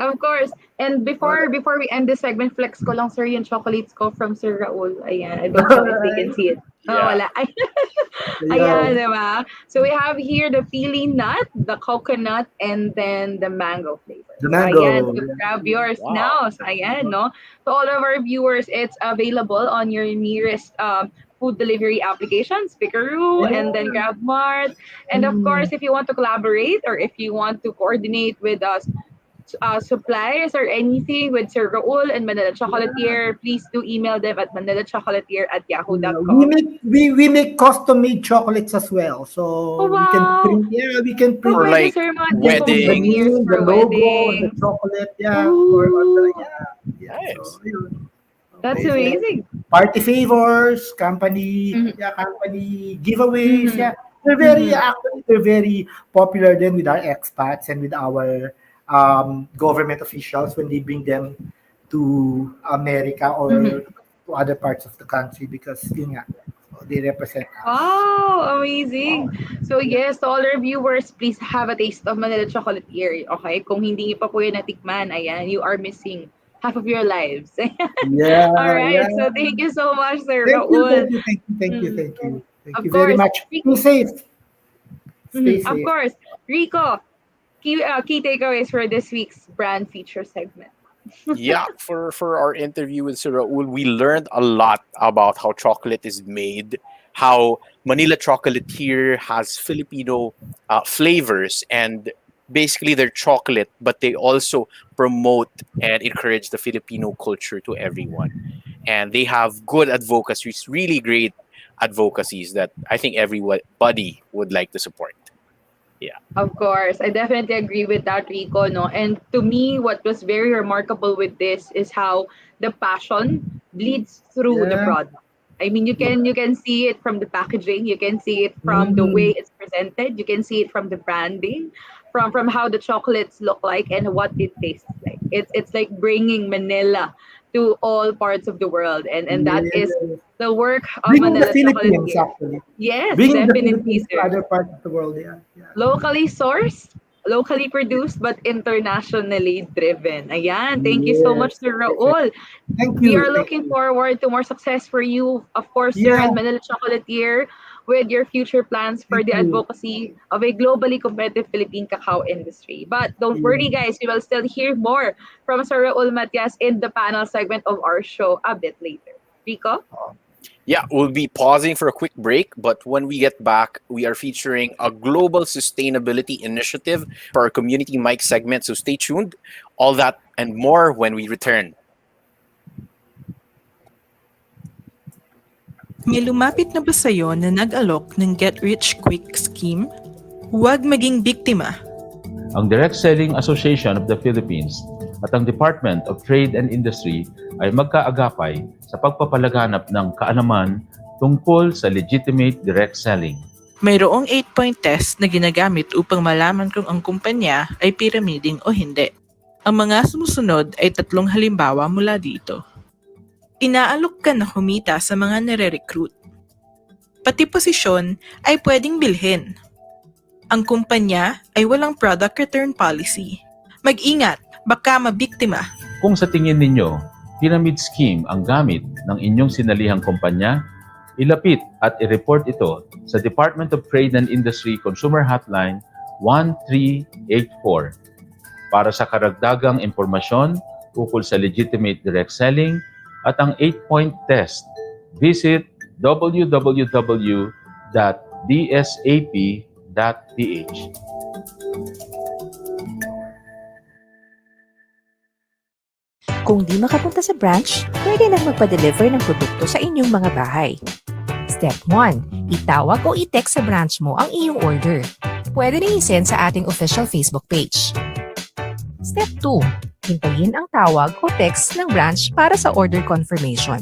of course. And before Alright. before we end this segment, flex ko lang, sir, yung chocolates ko from Sir Raul. Ayan. I don't know if they can Alright. see it. Oh, Yeah. wala. Ayan, Ayun. diba? So we have here the pili nut, the coconut, and then the mango flavor. The So ayan, mango. so Yeah. grab yours Wow. now. So ayan, no? So all of our viewers, it's available on your nearest food delivery applications, Pickaroo, and then Yeah. GrabMart. And of Mm. course, if you want to collaborate or if you want to coordinate with us, suppliers or anything with Sir Raul and Manila Yeah. Chocolatier, please do email them at Yeah, we manilachocolateer@yahoo.com. make we make custom made chocolates as well. Oh, So wow! we can So, print For pwede, like sir, mga we can tipong print the weddings. souvenirs name, the for logo, the weddings. chocolate, yeah, or on the Ooh, so Nice. yun. that's Okay, so amazing. party favors, company, Mhm, company giveaways, mhm, yeah. They're very mhm. actually they're very popular then with our expats and with our government officials when they bring them to America Mhm. or to other parts of the country because yun nga, they represent us. Wow, amazing. So Yeah. yes, to all our viewers, please have a taste of Manila Chocolatier. Okay? Kung hindi niyo pa po yan natikman, ayan, you are missing half of your lives. All Yeah, right. yeah. So thank you so much, Sir Thank you, Raul. thank you, thank you, thank you, Mm, thank you. Thank of you very course. much. Stay safe. Stay Of safe. course. Rico, key takeaways for this week's brand feature segment. Yeah, for our interview with Sir Raul, we learned a lot about how chocolate is made, how Manila Chocolatier has Filipino flavors, and basically they're chocolate, but they also promote and encourage the Filipino culture to everyone. And they have good advocacies, really great advocacies that I think everybody would like to support. Yeah. Of course, I definitely agree with that, Rico. No, and to me, what was very remarkable with this is how the passion bleeds through the Yeah. product. I mean, Yeah. you can see it from the packaging, you can see it from the way Mm. it's presented, you can see it from the branding, from how the chocolates look like and what it tastes like. It's like bringing Manila to all parts of the world, and that is Yes. the work of Bringing the Manila Philippines Chocolatier. actually. Yes, Bringing the definitely, Philippines to sir. other parts of the world. Yeah. Yeah. Locally sourced, locally produced, but internationally driven. Ayan. Thank you so much, Yes. Sir Perfect. Raul. Thank We are you. Thank looking you. forward to more success for you, of course, sir, Yeah. and Manila Chocolatier with your future plans for Thank the you. advocacy of a globally competitive Philippine cacao industry. But don't worry, Yeah. guys, we will still hear more from Sir Raul Matias in the panel segment of our show a bit later. Rico? Yeah, we'll be pausing for a quick break, but when we get back, we are featuring a global sustainability initiative for our community mic segment. So stay tuned. All that and more when we return. May lumapit na ba sa'yo na nag-alok ng get-rich-quick scheme? Huwag maging biktima. Ang Direct Selling Association of the Philippines at ang Department of Trade and Industry ay magkaagapay sa pagpapalaganap ng kaalaman tungkol sa legitimate direct selling. Mayroong 8-point test na ginagamit upang malaman kung ang kumpanya ay pyramiding o hindi. Ang mga sumusunod ay 3 halimbawa mula dito. Inaalok ka na kumita sa mga nire-recruit. Pati posisyon ay pwedeng bilhin. Ang kumpanya ay walang product return policy. Mag-ingat, baka mabiktima. Kung sa tingin ninyo, pyramid scheme ang gamit ng inyong sinalihang kumpanya, ilapit at i-report ito sa Department of Trade and Industry Consumer Hotline 1384 para sa karagdagang impormasyon ukol sa legitimate direct selling at ang 8-point test. Visit www.dsap.ph. Kung di makapunta sa branch, pwede nang magpa-deliver ng produkto sa inyong mga bahay. Step 1. Itawag o i-text sa branch mo ang iyong order. Pwede rin i-send sa ating official Facebook page. Step 2. Hintayin ang tawag o text ng branch para sa order confirmation.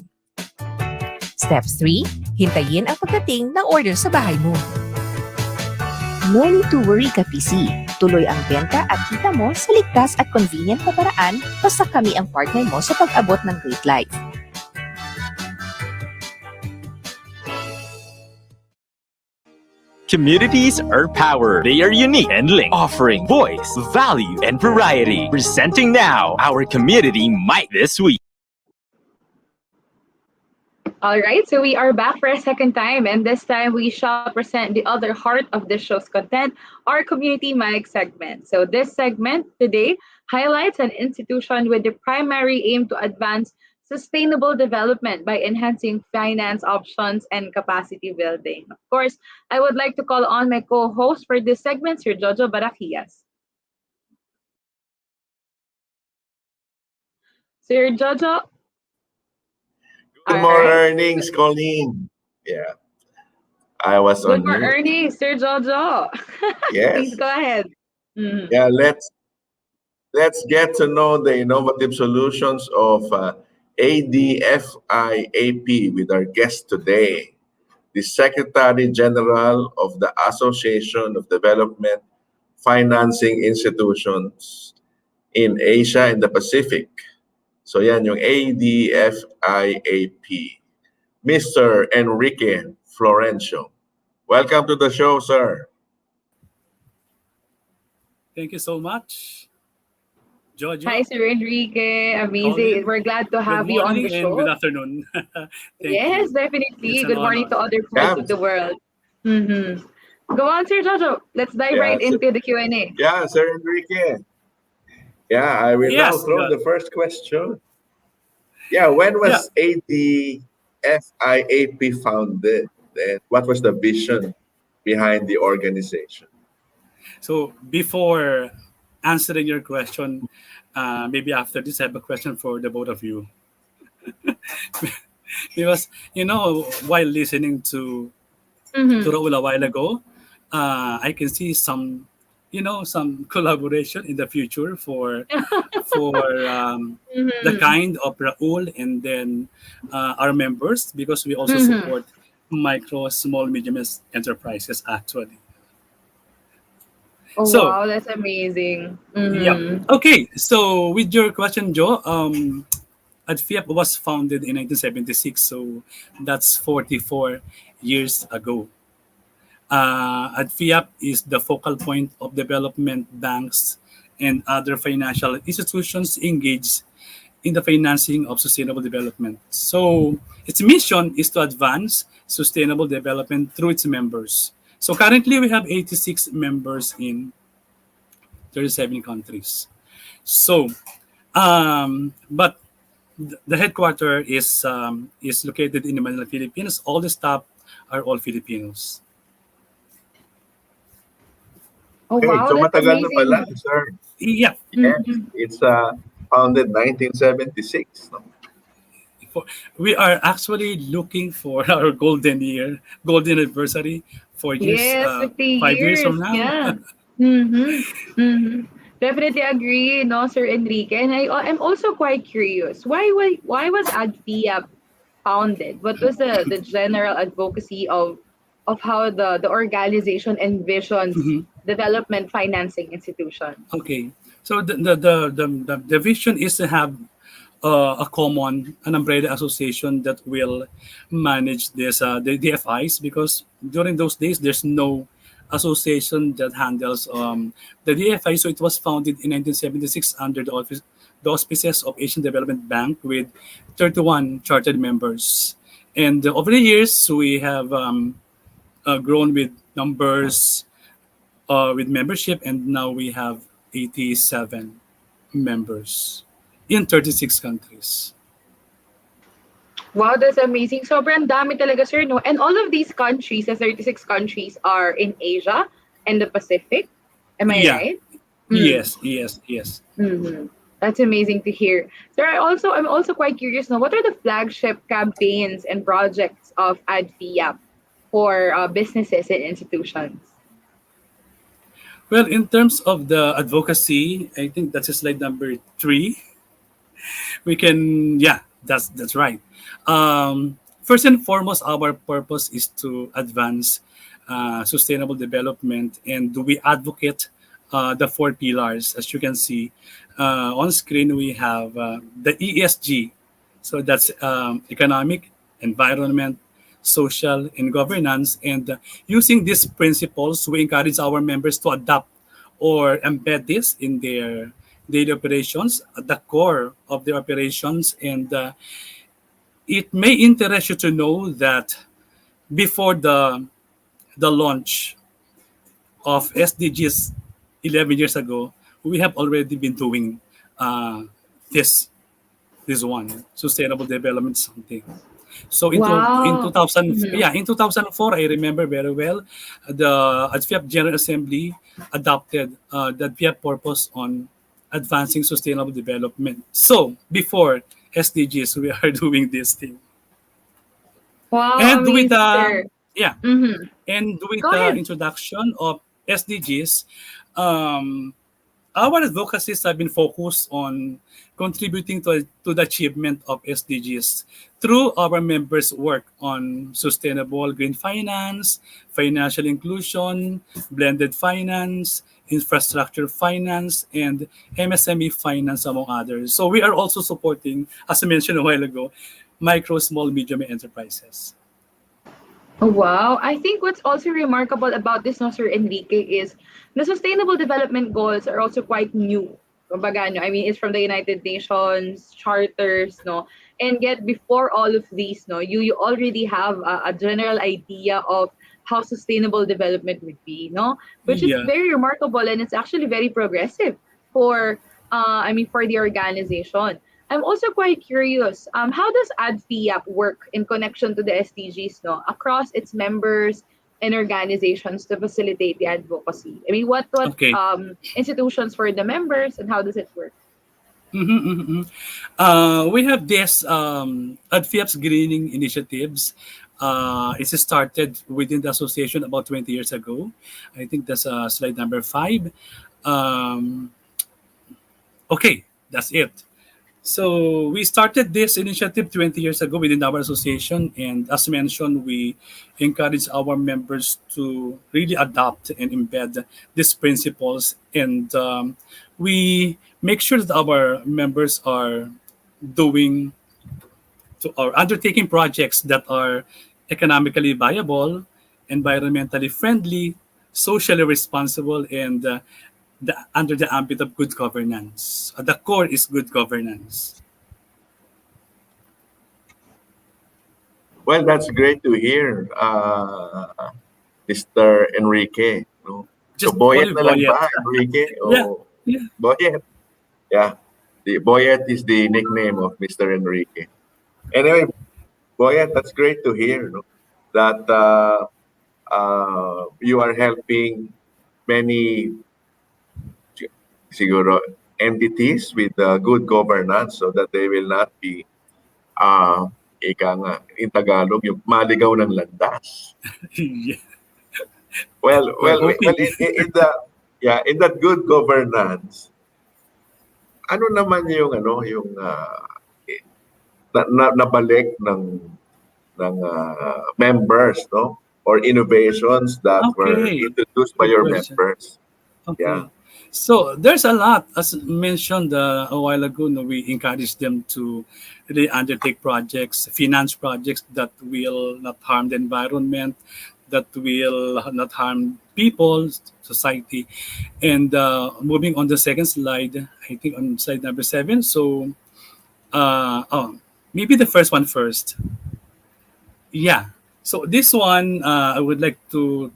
Step 3. Hintayin ang pagdating ng order sa bahay mo. No need to worry ka, PC. Tuloy ang benta at kita mo sa ligtas at convenient na paraan basta kami ang partner mo sa pag-abot ng great life. Communities are power. They are unique and linked, offering voice, value, and variety. Presenting now our community mic this week. All right, so we are back for a second time, and this time we shall present the other heart of this show's content, our community mic segment. So this segment today highlights an institution with the primary aim to advance sustainable development by enhancing finance options and capacity building. Of course, I would like to call on my co-host for this segment, Sir Jojo Barakias. Sir Jojo. Good All right. morning, Colleen. Yeah, I was Good on mute. morning, Sir Jojo. Yes. Please go ahead. Mhm. Yeah, let's get to know the innovative solutions of ADFIAP with our guest today, the Secretary General of the Association of Development Financing Institutions in Asia and the Pacific. So yan yung ADFIAP. Mr. Enrique Florencio. Welcome to the show, sir. Thank you so much, Jojo. Hi, Sir Enrique. Amazing. Colin. We're glad to Good have you on the morning and good show. afternoon. Thank Yes, you. definitely. It's an Good morning to honor. other Yeah, parts of the world. Mm-hmm. Go on, Sir Jojo. Let's dive yeah, right into the Q&A. yeah, Sir Enrique. Yeah, I will now Yes, throw the first question. Yeah, when yeah. was ADFIAP founded? And what was the vision behind the organization? So before answering your question, maybe after this, I have a question for the both of you. Because, while listening to Mm-hmm. Raul a while ago, I can see some, some collaboration in the future for the Mm-hmm. kind of Raul and then our members, because we also Mm-hmm. support micro, small, medium enterprises actually. Oh, So, wow. That's amazing. yep. Mm-hmm. Okay. So, with your question, Joe, ADFIAP was founded in 1976, so that's 44 years ago. ADFIAP is the focal point of development banks and other financial institutions engaged in the financing of sustainable development. So its mission is to advance sustainable development through its members. So currently we have 86 members in 37 countries. So, but the headquarters is located in Manila, Philippines. All the staff are all Filipinos. Oh, Okay, wow. so That's matagal na pala, amazing. sir. Yeah, Yes, Mm-hmm. it's founded 1976. No? we are actually looking for our golden anniversary for years, Yes, 50 5 years years. from now. Yeah. Mm-hmm. Mm-hmm. Definitely agree, no, Sir Enrique. And I'm also quite curious. Why was ADFIA founded? What was the general advocacy of how the organization envisions Mhm. development financing institutions? Okay, so the vision is to have an umbrella association that will manage the DFIs, because during those days there's no association that handles the DFI. So it was founded in 1976 under the auspices of Asian Development Bank with 31 chartered members. And over the years, we have grown with numbers, with membership, and now we have 87 members in 36 countries. Wow, that's amazing. Sobrang dami talaga, sir, no? And all of these countries, the 36 countries, are in Asia and the Pacific. Am I Yeah, right? Mm. yes, yes, yes. Mm-hmm. That's amazing to hear. Sir, I'm also quite curious now. What are the flagship campaigns and projects of ADFIAP for businesses and institutions? Well, in terms of the advocacy, I think that's slide number 3. We can, yeah, that's right. Um, First and foremost, our purpose is to advance sustainable development, and we advocate the four pillars. As you can see on screen, we have the ESG. So that's economic, environment, social, and governance. And using these principles, we encourage our members to adopt or embed this in their daily operations, at the core of their operations. And it may interest you to know that before the launch of SDGs 11 years ago, we have already been doing uh, this this one, sustainable development something. So in Wow. 2000, Mhm. yeah, in 2004, I remember very well, the ADFIAP General Assembly adopted the ADFIAP purpose on advancing sustainable development. So before SDGs, we are doing this thing. Wow, And with amazing, the sir. yeah, Mm-hmm. and with Go the ahead. introduction of SDGs, um, our advocacies have been focused on contributing to the achievement of SDGs through our members' work on sustainable green finance, financial inclusion, blended finance, infrastructure finance, and MSME finance, among others. So we are also supporting, as I mentioned a while ago, micro, small, medium enterprises. Oh, wow. I think what's also remarkable about this, no, Sir Enrique, is the Sustainable Development Goals are also quite new. Kumbaga, no, I mean, it's from the United Nations charters, no, and yet before all of these, no, you already have a general idea of how sustainable development would be, no, which is Yeah. very remarkable, and it's actually very progressive for, I mean, for the organization. I'm also quite curious. How does AdFIAP work in connection to the SDGs, no, across its members and organizations to facilitate the advocacy? I mean, what Okay. institutions for the members, and how does it work? We have this AdFIAP's greening initiatives. It started within the association about 20 years ago. I think that's slide number 5. Um, okay, that's it. So we started this initiative 20 years ago within our association, and as mentioned, we encourage our members to really adopt and embed these principles, and we make sure that our members are doing or undertaking projects that are economically viable, environmentally friendly, socially responsible, and under the ambit of good governance. The core is good governance. Well, that's great to hear, Mr. Enrique. No? So, Just call Boyet it na lang Boyet. ba, Enrique? Yeah, O yeah. Boyet? Yeah. The Boyet is the nickname of Mr. Enrique. Anyway, Boyet, that's great to hear, no? That you are helping many siguro entities with good governance so that they will not be ika nga in Tagalog yung maligaw ng landas. Yeah. We're Well, hoping. in the yeah, in that good governance, ano naman yung nabalik ng members, no? Or innovations that were Okay. introduced by Good your question. members. Yeah. Okay. So there's a lot, as mentioned a while ago, no, we encourage them to really undertake projects, finance projects that will not harm the environment, that will not harm people, society. And moving on the second slide, I think on slide number 7. So, maybe the first one first. Yeah. So this one, I would like to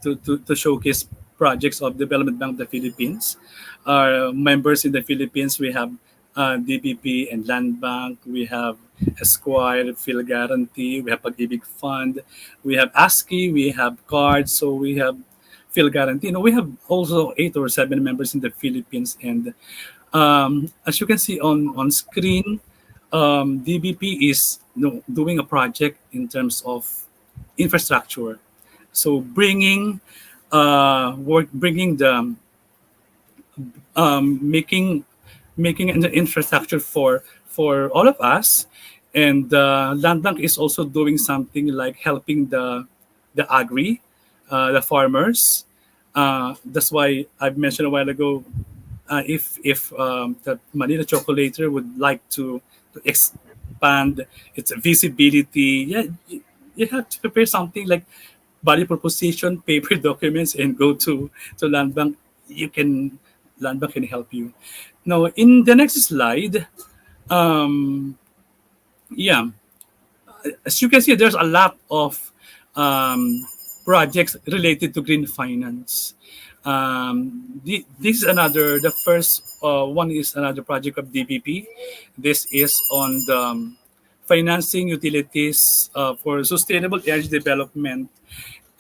showcase projects of Development Bank of the Philippines. Our members in the Philippines, we have DBP and Land Bank. We have Esquire, Phil Guarantee. We have Pag-ibig Fund. We have ASCII. We have cards. So we have Phil Guarantee. We have also 8 or 7 members in the Philippines. And as you can see on screen, DBP is doing a project in terms of infrastructure. So bringing the making an infrastructure for all of us, And Land Bank is also doing something like helping the agri, the farmers. That's why I've mentioned a while ago, if the Manila Chocolater would like to expand its visibility, yeah, you have to prepare something like value proposition, paper documents, and go to Land Bank. You can Land Bank can help you. Now, in the next slide, um, yeah, as you can see, there's a lot of projects related to green finance. This is another, the first one is another project of DBP. This is on the financing utilities for sustainable energy development.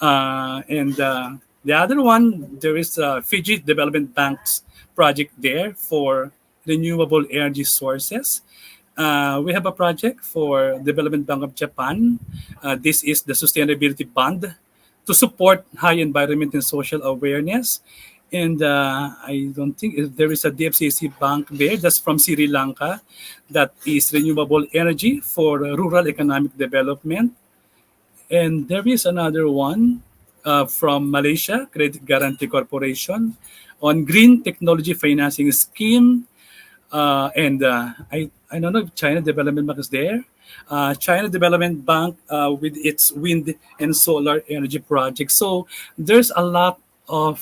And the other one, there is Fiji Development Bank's project there for renewable energy sources. We have a project for Development Bank of Japan. This is the sustainability bond to support high environment and social awareness. And I don't think there is a DFCC bank there. That's from Sri Lanka. That is renewable energy for rural economic development. And there is another one from Malaysia, Credit Guarantee Corporation, on green technology financing scheme. And I don't know if China Development Bank is there. China Development Bank with its wind and solar energy projects. So there's a lot of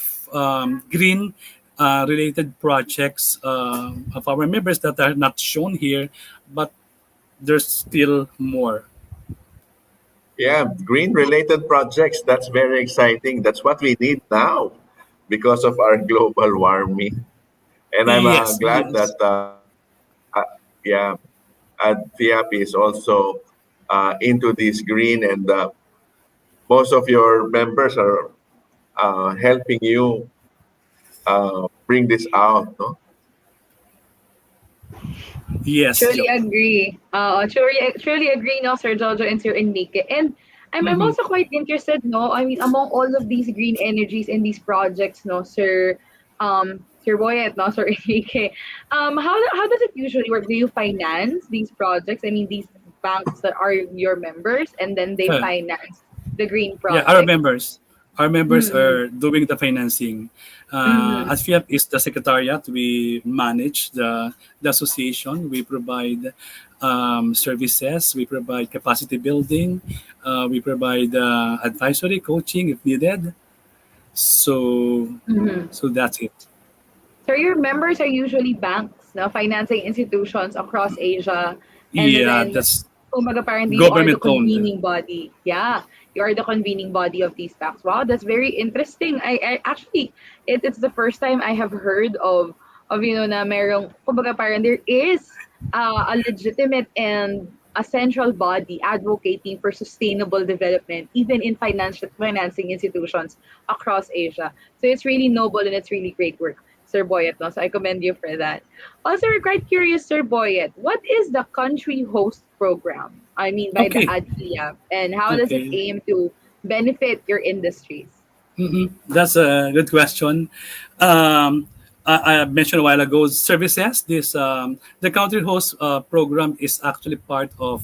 green related projects of our members that are not shown here, but there's still more. Yeah, green related projects. That's very exciting. That's what we need now because of our global warming. And I'm Yes, glad that, yes. yeah, FIAP is also into this green, and most of your members are helping you bring this out. No? Yes, Truly Joe. agree. Truly agree, no, Sir Jojo and Sir Enrique. And I'm Mhm. also quite interested, no. I mean, among all of these green energies and these projects, no, Sir Boyet, no, Sir Enrique. How does it usually work? Do you finance these projects? I mean, these banks that are your members, and then they Uh, finance the green yeah, project. our members Mm-hmm. are doing the financing. Mm-hmm. As FIAP is the secretariat, we manage the association. We provide services. We provide capacity building. We provide advisory coaching if needed. So, Mm-hmm. so that's it. So your members are usually banks, no, financing institutions across Asia, and Yeah, then, that's kumbaga, parang you are the government owned. convening body. Yeah, you are the convening body of these banks. Wow, that's very interesting. I actually, it's the first time I have heard of na merong, kumbaga, parang there is a legitimate and a central body advocating for sustainable development, even in financial financing institutions across Asia. So it's really noble and it's really great work, Sir Boyet. No? So I commend you for that. Also, we're quite curious, Sir Boyet, what is the country host program? I mean, by the Okay, ADIA, and how does it okay. aim to benefit your industries? That's a good question. Um, I mentioned a while ago services. This the country host program is actually part of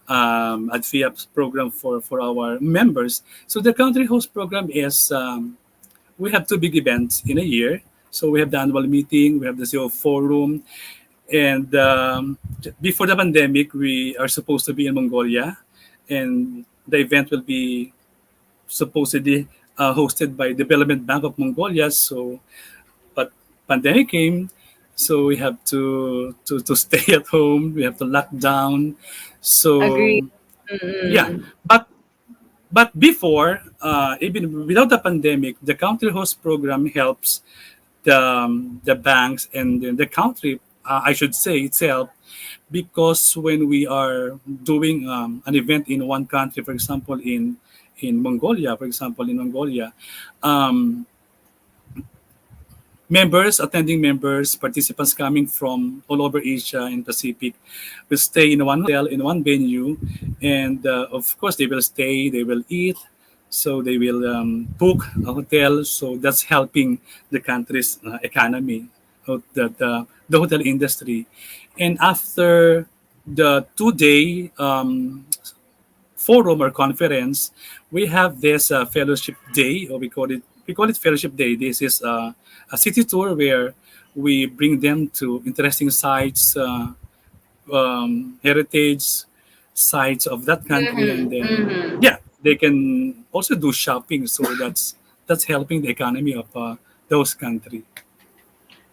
ADFIAP's program for our members. So the country host program is we have two big events in a year. So we have the annual meeting, we have the CEO forum, and before the pandemic, we are supposed to be in Mongolia, and the event will be supposedly hosted by Development Bank of Mongolia. So, but pandemic came, so we have to stay at home. We have to lock down. Agree. So yeah, Mm-mm. but before, even without the pandemic, the country host program helps the banks and the country. I should say itself, because when we are doing an event in one country, for example, in Mongolia, um, attending members, participants coming from all over Asia and Pacific will stay in one hotel, in one venue, and of course they will stay, they will eat, so they will book a hotel. So that's helping the country's economy, the hotel industry. And after the 2 day forum or conference, we have this fellowship day, or we call it fellowship day. This is a city tour where we bring them to interesting sites, heritage sites of that country, and Mm-hmm. then Mm-hmm. yeah, they can also do shopping. So that's helping the economy of those country.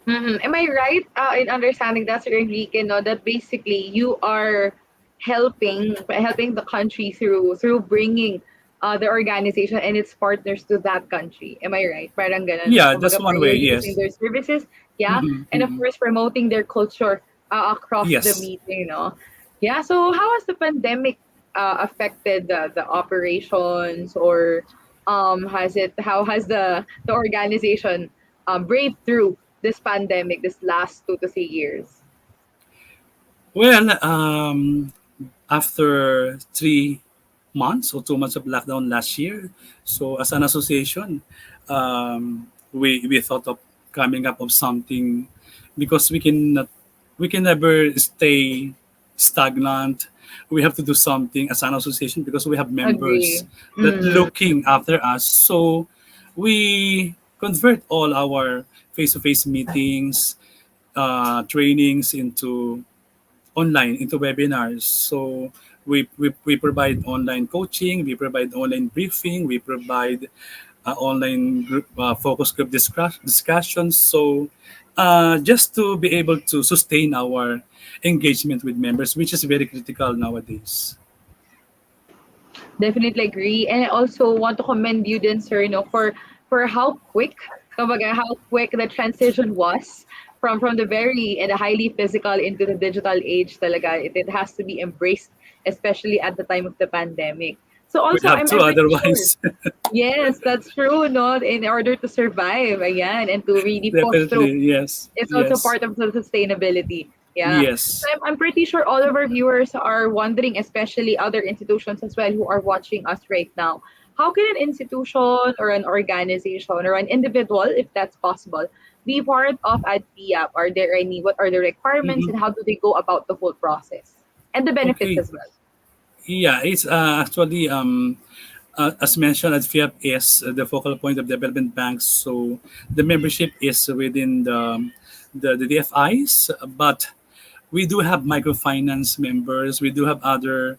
Mm-hmm. Am I right in understanding that, Sir Enrique, no, that basically you are helping the country through bringing the organization and its partners to that country. Am I right? Parang ganun, no? Yeah, that's Kumbaga, one way. you're using Yes. their services, yeah, Mhm, and of mhm. course promoting their culture across the Yes. meeting, no? Yeah. So how has the pandemic affected the operations, or how has the organization braved through this pandemic this last 2 to 3 years? Well, after 3 months or 2 months of lockdown last year, so as an association, we thought of coming up of something, because we can never stay stagnant. We have to do something as an association because we have members Agree. that Mm. looking after us. So we convert all our face-to-face meetings, trainings into webinars. So we provide online coaching, we provide online briefing, we provide online group focus group discussions. So just to be able to sustain our engagement with members, which is very critical nowadays. Definitely agree. And I also want to commend you then, sir, for how quick, kumbaga, how quick the transition was from the very and the highly physical into the digital age talaga. It has to be embraced, especially at the time of the pandemic. So We also have I'm to, pretty sure. otherwise. Yes, that's true, no? In order to survive, ayan, and to really push through, Definitely, yes, it's also yes, part of the sustainability. Yeah. So yes. I'm pretty sure all of our viewers are wondering, especially other institutions as well who are watching us right now. How can an institution or an organization or an individual, if that's possible, be part of ADPIAP? Are there any, what are the requirements Mhm. and how do they go about the whole process? And the benefits Okay. as well. Yeah, it's actually as mentioned, FIAP is the focal point of development banks. So the membership is within the DFIs, but we do have microfinance members. We do have other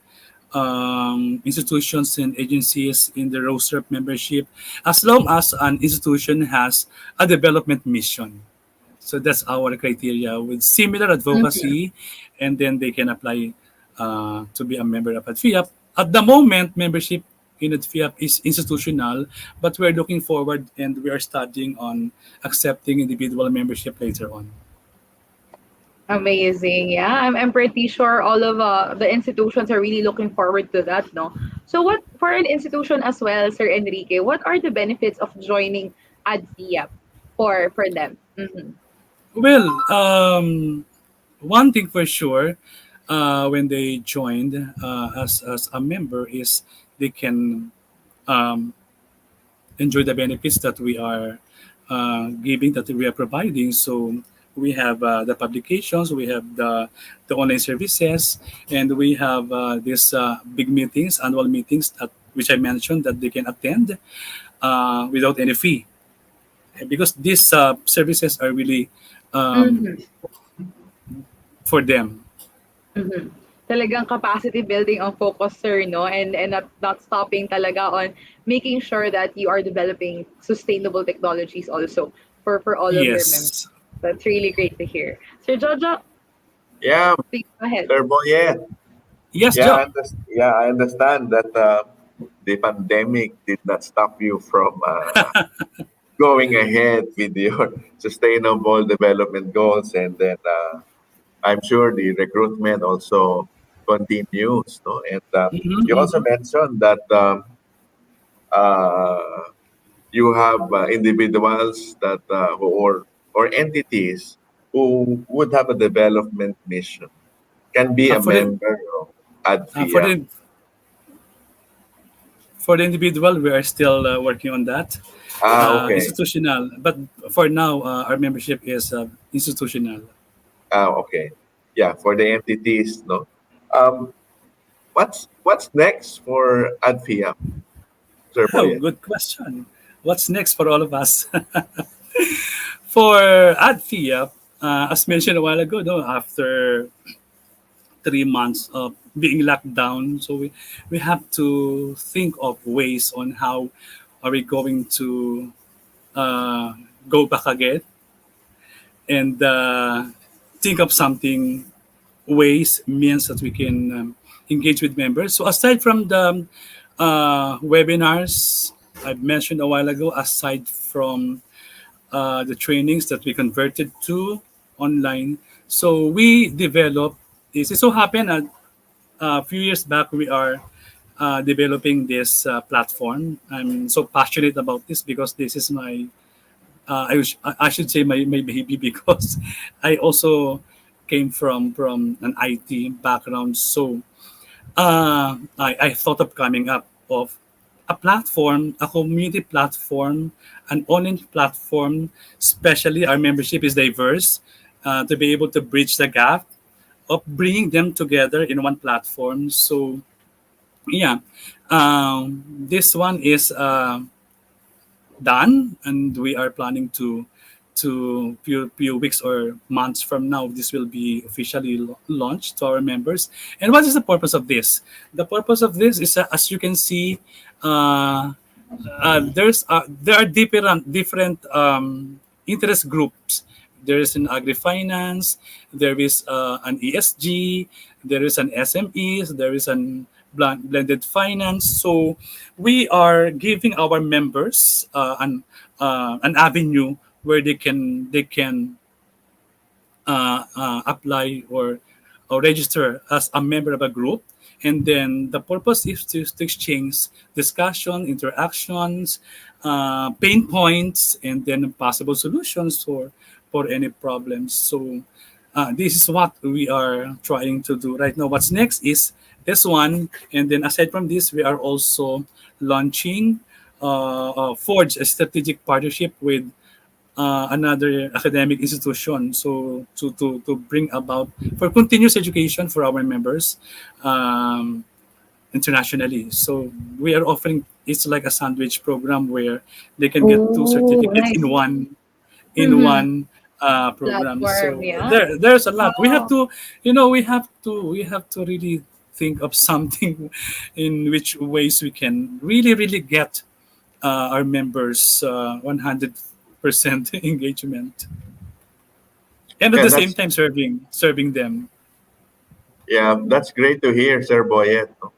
institutions and agencies in the roster of membership, as long as an institution has a development mission. So that's our criteria with similar Mm-hmm. advocacy, and then they can apply to be a member of ADFIAP. At the moment, membership in ADFIAP is institutional, but we're looking forward and we are studying on accepting individual membership later on. Amazing. Yeah, I'm pretty sure all of the institutions are really looking forward to that, no? So what for an institution as well, Sir Enrique, what are the benefits of joining ADFIAP for them? Mm-hmm. Well, one thing for sure, when they joined as a member, is they can um, enjoy the benefits that we are giving, that we are providing. So we have the publications, we have the online services, and we have these big meetings, annual meetings, which I mentioned that they can attend without any fee. Because these services are really um, Mm-hmm. for them. Mm-hmm. Talagang capacity building ang focus, sir, no? And not stopping talaga on making sure that you are developing sustainable technologies also for all of your members. Yes. That's really great to hear. Sir Jojo, Yeah, please go ahead. Turbo, yeah. Yes, Yeah, Joe. yeah, I understand that the pandemic did not stop you from going ahead with your sustainable development goals, and then I'm sure the recruitment also continues. No? And Mhm, you also mhm. mentioned that uh, you have individuals that or entities who would have a development mission can be a For the member of uh, for ADFIA. the for the individual, we are still working on that. Okay. Institutional, but for now, our membership is institutional. Okay. Yeah, for the entities, no. Um, what's next for Adfia, Sir Oh, Boyet? good question. What's next for all of us? For AdFIA, as mentioned a while ago, no, after 3 months of being locked down, so we have to think of ways on how are we going to uh, go back again and think of something ways means that we can engage with members. So aside from the webinars I've mentioned a while ago, aside from the trainings that we converted to online, so we developed this. It so happened that a few years back we are developing this platform. I'm so passionate about this because this is my I should say my baby because I also came from an IT background. So I thought of coming up of a platform, a community platform, an online platform. Especially our membership is diverse, to be able to bridge the gap of bringing them together in one platform. So yeah, this one is done, and we are planning to few weeks or months from now this will be officially launched to our members. And what is the purpose of this? The purpose of this is, as you can see, uh, there are different interest groups. There is an agri-finance, there is an ESG, there is an SMEs, there is an blended finance. So we are giving our members an avenue where they can apply or register as a member of a group. And then the purpose is to exchange discussion, interactions, pain points, and then possible solutions for any problems. So this is what we are trying to do right now. What's next is this one. And then aside from this, we are also launching forge a strategic partnership with another academic institution, so to bring about for continuous education for our members um, internationally. So we are offering, it's like a sandwich program where they can get two Oh, certificates nice. in Mm-hmm. one program. Platform, So yeah. there's a lot we have Wow. to, we have to really think of something in which ways we can really get our members 100% engagement, and at Yeah, the same that's time serving them. yeah, that's great to hear, Sir Boyet. No?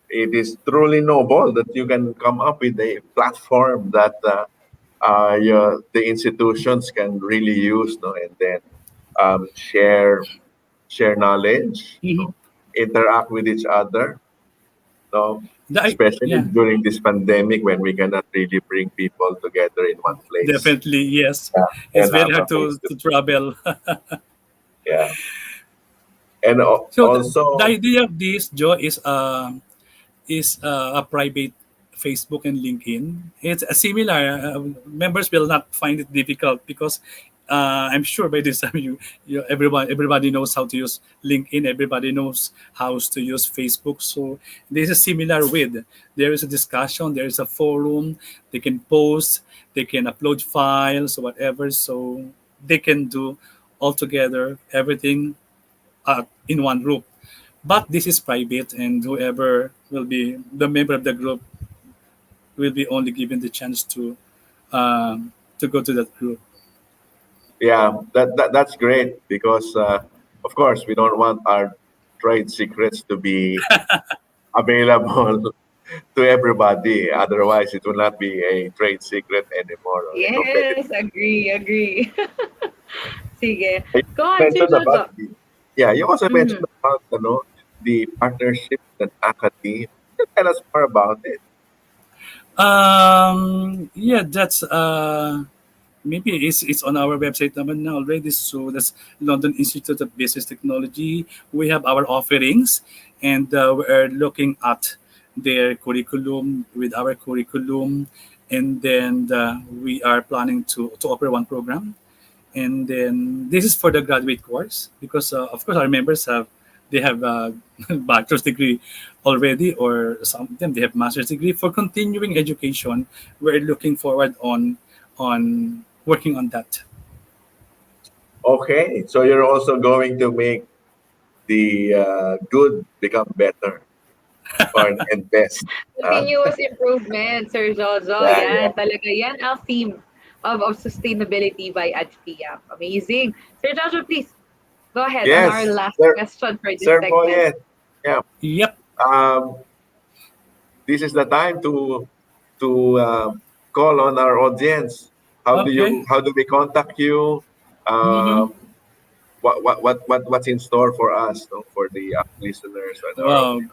It is truly noble that you can come up with a platform that the institutions can really use, no, and then share knowledge, Mhm. no, interact with each other, no, especially Yeah, during this pandemic when we cannot really bring people together in one place. definitely, yes. Yeah, It's and very have a hard face to to travel. yeah, and So the also idea of this, Joe, is a private Facebook and LinkedIn. It's a similar. Members will not find it difficult because I'm sure by this time everybody knows how to use LinkedIn. Everybody knows how to use Facebook. So this is similar with, there is a discussion, there is a forum. They can post, they can upload files or whatever. So they can do all together everything in one group. But this is private, and whoever will be the member of the group will be only given the chance to go to that group. yeah, that's great because of course we don't want our trade secrets to be available to everybody. Otherwise, it will not be a trade secret anymore or a competitive. Yes, agree. Sige. You Go on, Sir mentioned about Jojo. yeah, you also Mm-hmm. mentioned about the partnership and academy. Tell us more about it. Yeah, that's maybe it's on our website naman na already. So that's London Institute of Business Technology. We have our offerings, and we're looking at their curriculum with our curriculum, and then we are planning to offer one program. And then this is for the graduate course because of course our members have they have a bachelor's degree already, or some of them they have master's degree. For continuing education, we're looking forward on working on that. Okay, so you're also going to make the good become better or and best. Huh? Continuous improvement, Sir Jojo. Yeah, Yan, yeah. talaga yan ang theme of sustainability by ADFIAP. Amazing. Sir Jojo, please go ahead on our Yes, last Sir, question for this Sir segment. Boyet. Yeah. Yep. Um, this is the time to call on our audience. Okay. How do we contact you? Mm-hmm. Um, what's in store for us, no, for the listeners and our Wow. audience?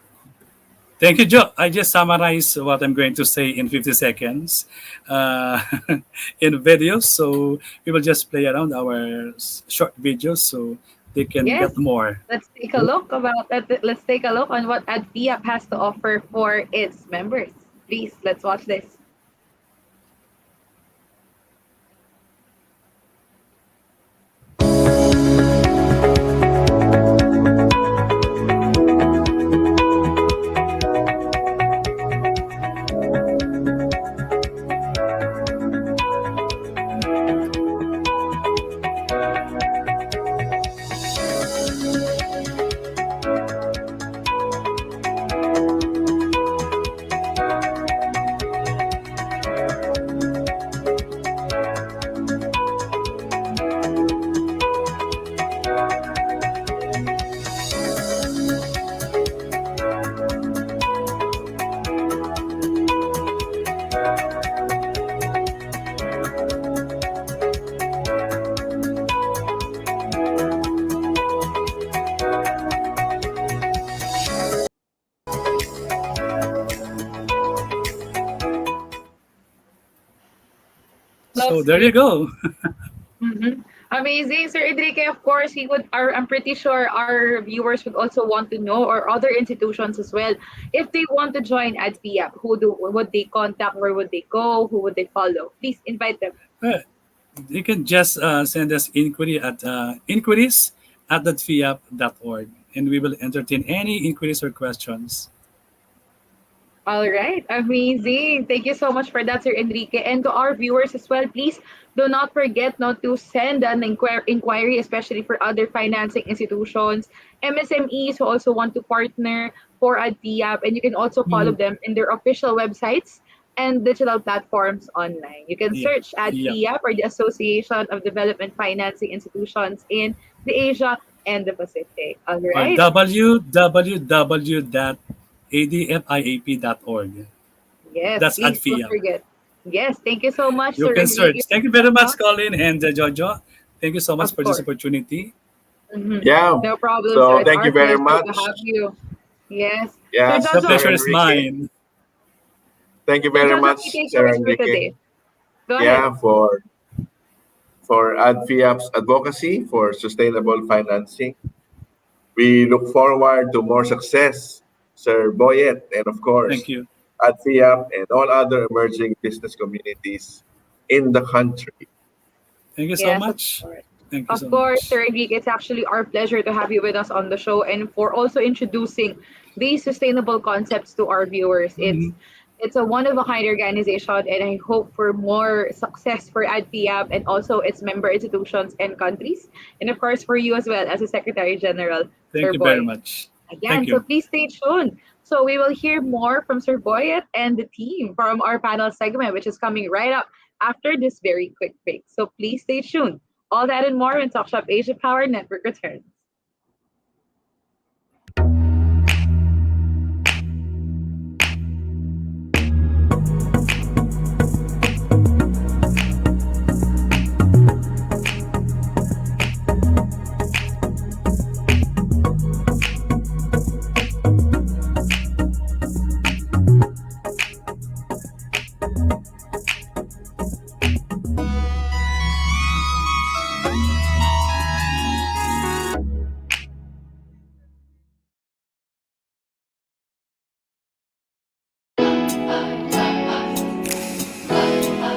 Thank you, Joe. I just summarized what I'm going to say in 50 seconds uh, in videos. So we will just play around our short videos so they can Yes, get more. let's take a look about that. Let's take a look on what ADFIAP has to offer for its members. Please, let's watch this. Love So there you seeing. go. Mhm. Amazing, Sir Enrique. Of course, he would. I'm pretty sure our viewers would also want to know, or other institutions as well, if they want to join ADPIAP. Would they contact? Where would they go? Who would they follow? Please invite them. Uh, You can just send us inquiries at thatfiap.org, and we will entertain any inquiries or questions. All right, amazing. Thank you so much for that, Sir Enrique. And to our viewers as well, please do not forget not to send an inquiry, especially for other financing institutions, MSMEs who also want to partner for ADPIAP. And you can also follow Mhm. them in their official websites and digital platforms online. You can Yeah. search Yeah. ADPIAP, or the Association of Development Financing Institutions in the Asia and the Pacific. All Or right. www.adfiap.org. Yes, That's please don't ADFIAP. forget. Yes, thank you so much, You Sir can Enrique. search. Thank you very much, Colin and Jojo. Thank you so much Of for this course. opportunity. Yeah. No problem, sir. So It's thank our you very pleasure to much. have you. Yes. Sir Yeah, The Jojo, Sir pleasure is Enrique. mine. Thank you Sir very Jojo, much, key Sir takeaways for Enrique. today. Go ahead. Yeah, for ADFIAP's advocacy for sustainable financing. We look forward to more success, Sir Boyet, and of course, Thank you. ADFIAP and all other emerging business communities in the country. Thank you so Yes, of much. course. Thank you Of so course, much. Sir Enrique, it's actually our pleasure to have you with us on the show and for also introducing these sustainable concepts to our viewers. Mhm. It's a one of a kind organization, and I hope for more success for ADPIAP and also its member institutions and countries, and of course for you as well as a Secretary General, Thank Sir you very Boy. much. Thank Again, so you. please stay tuned. So we will hear more from Sir Boyet and the team from our panel segment, which is coming right up after this very quick break. So please stay tuned. All that and more when Talk Shop Asia Power Network returns.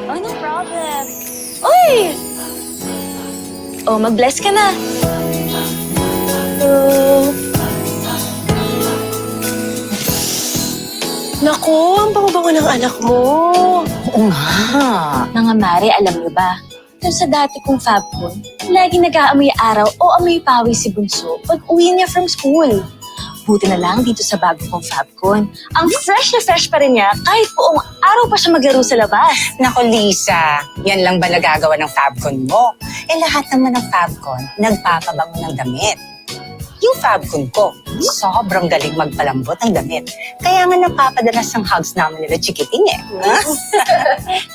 Oh, no problem. Uy! Oh, mag-bless ka na. So, Naku, ang bango-bango ng anak mo. Oo nga. Mga mare, alam niyo ba? Doon sa dati kong fabcon, lagi nag-aamoy araw o amoy pawis si Bunso pag uwi niya from school. Buti na lang dito sa bago kong fabcon. Ang fresh na fresh pa rin niya kahit buong araw pa siya maglaro sa labas. Nako Lisa, yan lang ba nagagawa ng fabcon mo? Lahat naman ng fabcon, nagpapabango ng damit. Yung fabcon ko, sobrang galing magpalambot ng damit. Kaya nga napapadalas ang hugs namin nila chikiting eh.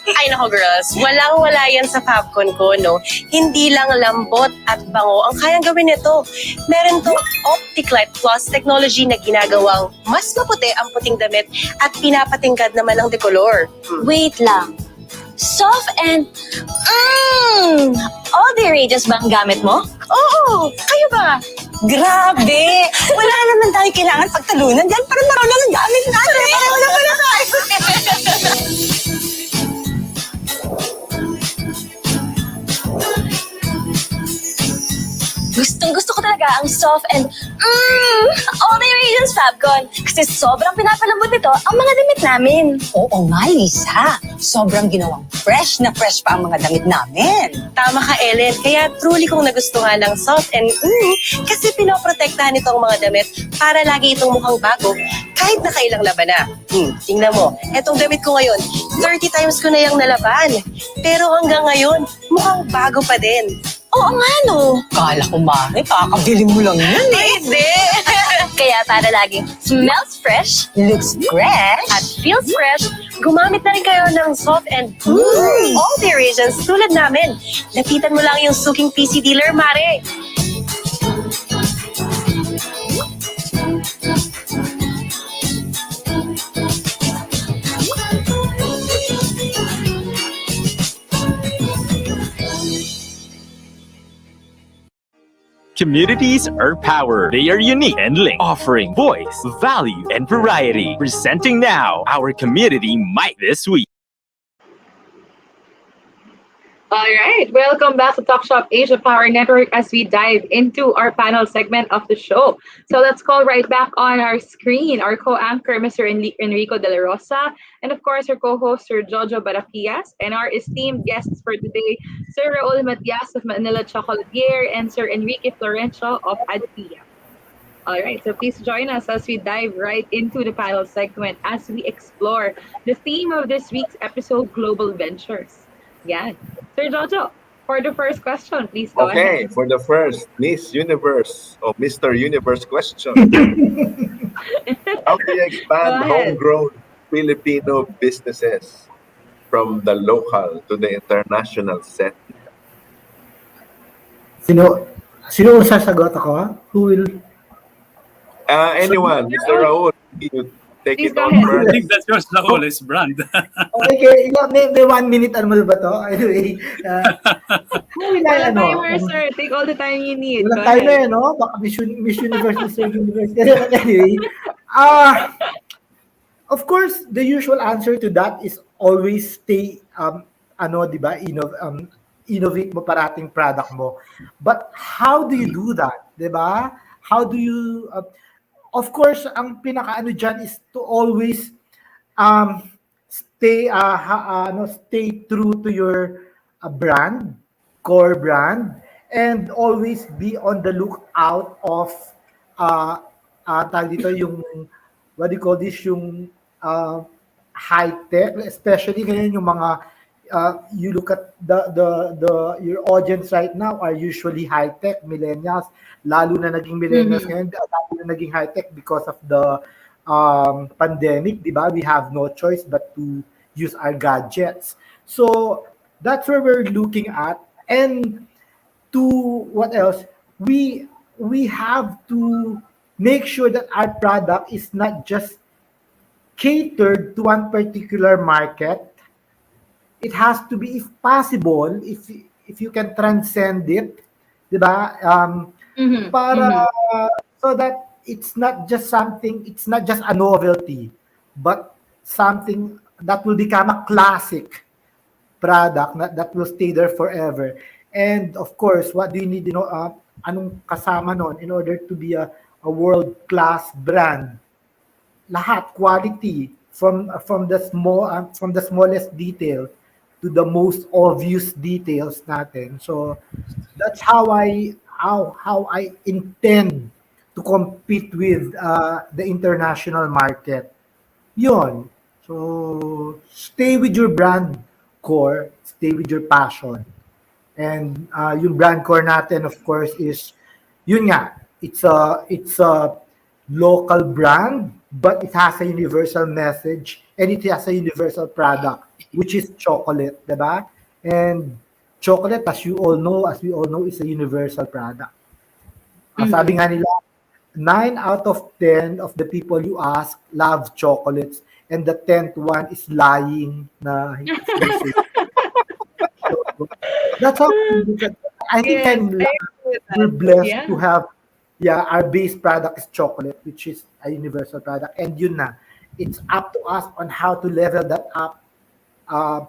Ay nako girls, walang-wala yan sa fabcon ko, no? Hindi lang lambot at bango ang kayang gawin nito. Meron tong Optic Light Plus technology na ginagawang mas maputi ang puting damit at pinapatingkad naman ang decolor. Wait lang. Soft and... all the rages ba ang gamit mo? Oo! Kayo ba? Grabe! Wala naman tayo kailangan pagtalunan dyan para marunong ang gamit natin. Wala tayo. Gustong-gusto ko talaga ang soft and all the radiance Fabcon kasi sobrang pinapalambot nito ang mga damit namin. Oo nga, Lisa. Sobrang ginawang fresh na fresh pa ang mga damit namin. Tama ka, Ellen. Kaya truly kong nagustuhan ng soft and kasi pinoprotektahan nito ang mga damit para lagi itong mukhang bago kahit nakailang laban na. Tingnan mo, etong damit ko ngayon, 30 times ko na yung nalaban. Pero hanggang ngayon, mukhang bago pa din. Oo nga, no? Kala ko, Mari, kakabili mo lang yan eh. Hindi! Kaya para laging smells fresh, Looks fresh. At feels fresh, gumamit na rin kayo ng soft and all the regions tulad namin. Lapitan mo lang yung suking PC dealer, Mare. Communities are power. They are unique and linked, offering voice, value, and variety. Presenting now our community mic this week. All right, welcome back to Talk.Shop.Asia Power Network as we dive into our panel segment of the show. So let's call right back on our screen our co-anchor, Mr. Enrico De La Rosa, and of course our co-host, Sir Jojo Baraquias, and our esteemed guests for today, Sir Raul Matias of Manila Chocolatier and Sir Enrique Florencio of Adpia. All right, so please join us as we dive right into the panel segment as we explore the theme of this week's episode, Global Ventures. Yeah. Sir Jojo, for the first question, please go Okay, ahead. for the first Miss Universe or Mr. Universe question. How do you expand Go ahead. homegrown Filipino businesses from the local to the international setting? Sino ang sasagot ako? Who will... Anyone, Mr. Raul, you take Please it go on ahead. I first. think that's yours, Raul, is brand. Okay, may 1 minute ano ba to? Anyway, who will I, Walang timer, sir. Take all the time you need. Walang Go timer, ahead. no? Baka Miss Universe, Mr. Universe. Anyway, of course, the usual answer to that is always stay, di ba, innovate mo parating product mo. But how do you do that? Di ba? How do you, of course, ang pinaka-ano dyan is to always stay true to your brand, core brand, and always be on the lookout of tawag dito yung what do you call this, yung high tech, especially ngayon yung mga you look at your audience right now are usually high tech millennials, lalo na naging millennials ngayon, lalo na naging high tech because of the pandemic, di ba? We have no choice but to use our gadgets. So that's where we're looking at. And to what else? We have to make sure that our product is not just catered to one particular market. It has to be, if possible, if you can transcend it, di ba? Para so that it's not just a novelty, but something that will become a classic product that will stay there forever. And of course, what do you need, anong kasama nun in order to be a world-class brand? Lahat, quality, from the from the smallest detail to the most obvious details natin. So that's how I intend to compete with the international market. Yon. So stay with your brand core, stay with your passion. And yung brand core natin of course is yun nga, it's a local brand but it has a universal message and it has a universal product which is chocolate, 'di ba? And chocolate as we all know is a universal product. Sabi nga nila 9 out of 10 of the people you ask love chocolates and the 10th one is lying na they say. So, that's how we look at it. I think Yes, I agree with we're that. blessed Yeah. to have, yeah, our base product is chocolate, which is a universal product. And yun na, it's up to us on how to level that up. Uh,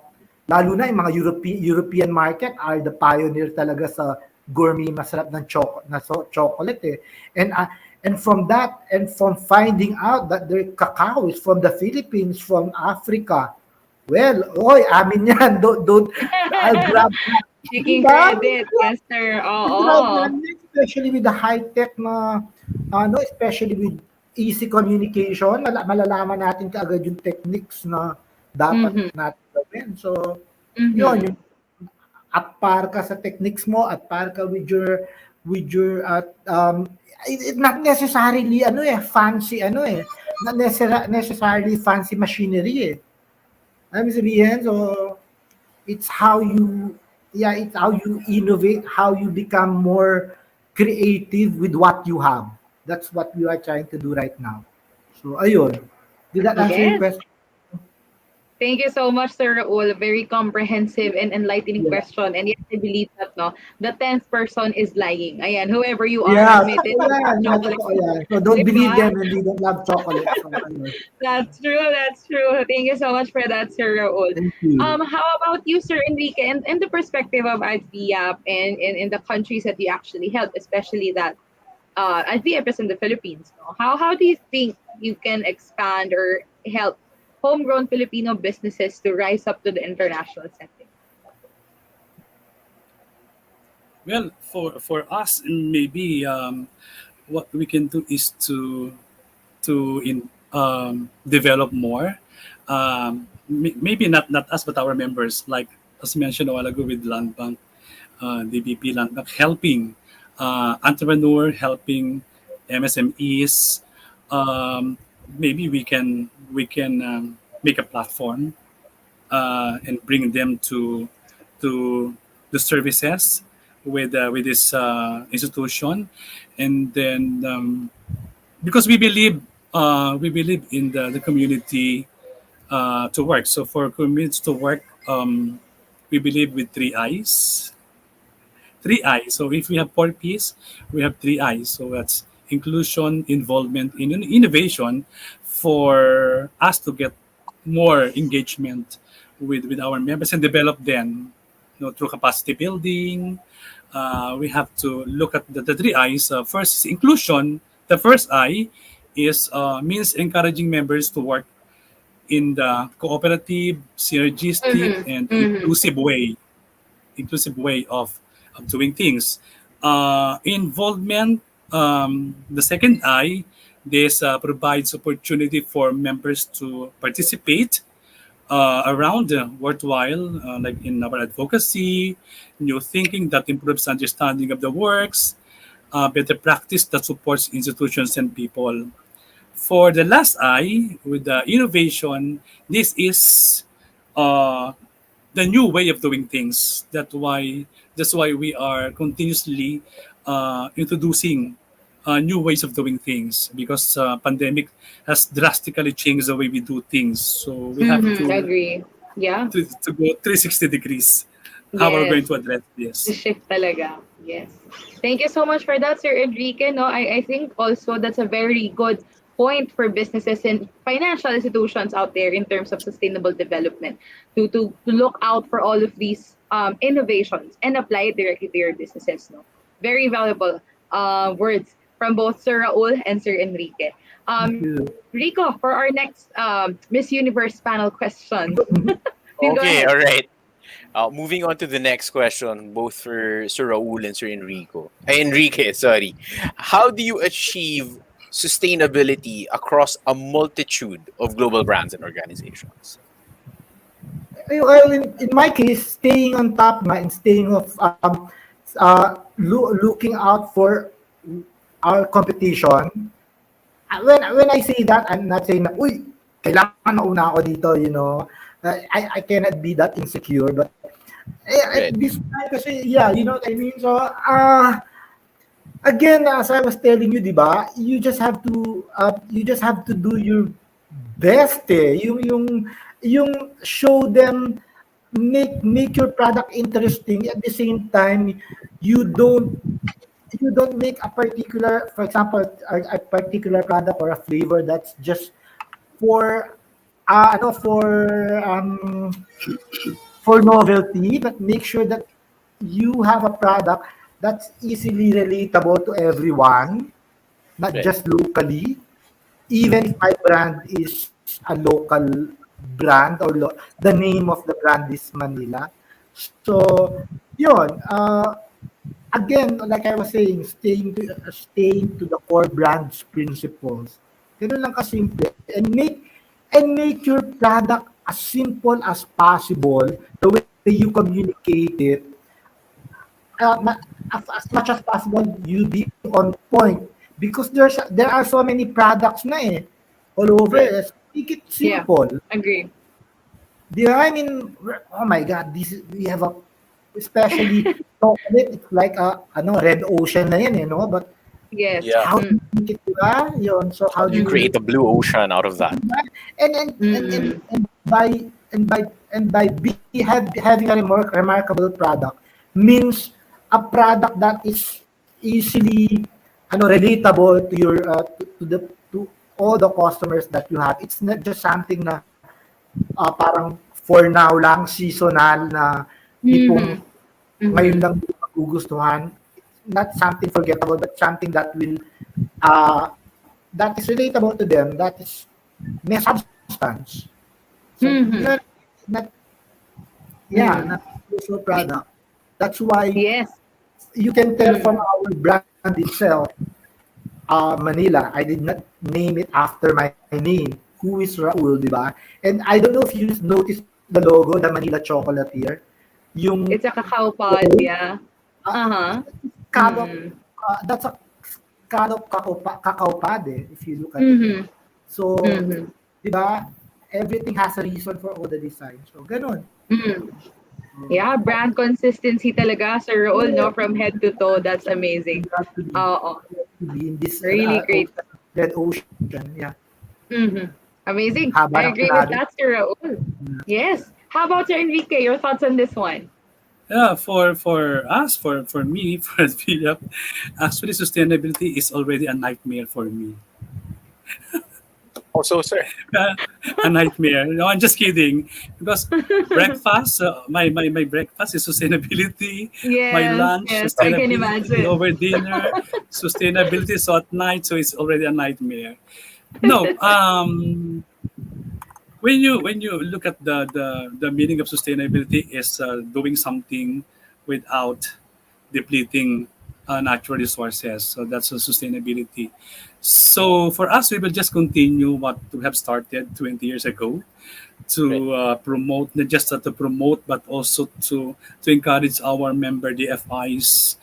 Lalo na yung mga European market are the pioneer talaga sa gourmet masarap ng chocolate eh. And from that and from finding out that their cacao is from the Philippines, from Africa. Well, oy, amin yan. Don't I'll grab that. Taking Diba? credit. Yes, sir. Grab Oo. namin, especially with the high-tech na, especially with easy communication, malalaman natin kaagad yung techniques na dapat Mhm. natin gawin. So, yun, Mhm. yung at par ka sa techniques mo, at par ka with your not necessarily fancy not necessarily fancy machinery eh. Alam mo sabihin, so it's how you it's how you innovate, how you become more creative with what you have. That's what we are trying to do right now. So ayun, did that answer your Yes. question? Thank you so much, Sir Raul. A very comprehensive and enlightening Yeah, question. And yes, I believe that no, the 10th person is lying. Ayan, whoever you are, yeah, admit it. totoo yan, yeah, Chocolate. totoo yan. So don't believe Diba? them and they don't love chocolate. So, ayun. That's true. That's true. Thank you so much for that, Sir Raul. Thank you. How about you, Sir Enrique, and the perspective of IDVIAP and in the countries that you actually help, especially that IDVIAP is in the Philippines. No? How do you think you can expand or help homegrown Filipino businesses to rise up to the international setting? Well, for us, maybe what we can do is to develop more. Maybe not us, but our members, like as mentioned a while ago with Land Bank, DBP Land Bank, helping entrepreneur, helping MSMEs. Um, Maybe we can make a platform and bring them to the services with this institution, and then because we believe in the community to work. So for communities to work, we believe with three I's. So if we have four P's, we have three I's. So that's inclusion, involvement, in innovation, for us to get more engagement with our members and develop them, through capacity building. We have to look at the three I's. First is inclusion. The first I is means encouraging members to work in the cooperative, synergistic, Mm-hmm. and Mm-hmm. inclusive way of doing things. Involvement, the second I, this provides opportunity for members to participate around worthwhile, like in our advocacy, new thinking that improves understanding of the works, better practice that supports institutions and people. For the last I, with the innovation, this is uh, the new way of doing things. That's why we are continuously introducing new ways of doing things, because pandemic has drastically changed the way we do things. So we have Mm-hmm. to Agree. Yeah. to go 360 degrees. How are we going Yes. to address The this? shift talaga. Yes. Thank you so much for that, Sir Enrique. No, I think also that's a very good point for businesses and financial institutions out there in terms of sustainable development to look out for all of these innovations and apply it directly to your businesses. No, very valuable words from both Sir Raul and Sir Enrique. Rico, for our next Miss Universe panel question. Please go Okay, ahead. all right. Moving on to the next question, both for Sir Raul and Sir Enrique, sorry. How do you achieve sustainability across a multitude of global brands and organizations? Well, in my case, staying on top and staying of looking out for our competition. When I say that, I'm not saying na, uy, kailangan mauna ako dito, you know. I cannot be that insecure, but at this time kasi, yeah, you know what I mean? So, again, as I was telling you, di ba, you just have to do your best eh. Yung show them, make your product interesting. At the same time, you don't make a particular, for example, a particular product or a flavor that's just for for novelty, but make sure that you have a product that's easily relatable to everyone, not just locally. Even if my brand is a local brand or the name of the brand is Manila. So, yun. Again, like I was saying, staying to the core brand's principles. Ganun lang kasimple. And make your product as simple as possible. The way you communicate it, as much as possible, you be on point. Because there are so many products na eh, all over. Make it simple. Yeah, agree. Di ba? I mean, oh my God, we have especially chocolate, it's like a red ocean na yan, you know? But yes, how do you make it, diba? Yun. So how do You create a blue ocean out of that. And by having a remarkable product means a product that is easily relatable to your to all the customers that you have. It's not just something na parang for now lang, seasonal na tipong ngayon lang magugustuhan. Not something forgettable, but something that will that is relatable to them, that is may substance. So not usual product. That's why you can tell from our brand itself, Manila. I did not name it after my name. Who is Raul, di ba? And I don't know if you noticed the logo, the Manila chocolate here. It's a cacao pod, yeah. That's a cacao pod eh, if you look at it. So, di ba? Everything has a reason for all the designs. So, ganun. Yeah, brand consistency talaga, Sir Raul, no? From head to toe. That's amazing. Really great. Red ocean, yeah. Amazing. I agree with that, Sir Raul. Yes. How about Sir Enrique? Your thoughts on this one? Yeah, for us, for me, for Philip, actually sustainability is already a nightmare for me. Also, sir. A nightmare. No, I'm just kidding. Because breakfast, my breakfast is sustainability. Yes, my lunch, yes, I can sustainability imagine. over dinner, sustainability so at night, so it's already a nightmare. No, when you look at the meaning of sustainability is doing something without depleting natural resources. So that's a sustainability. So for us, we will just continue what we have started 20 years ago to promote, not just to promote, but also to encourage our member DFIs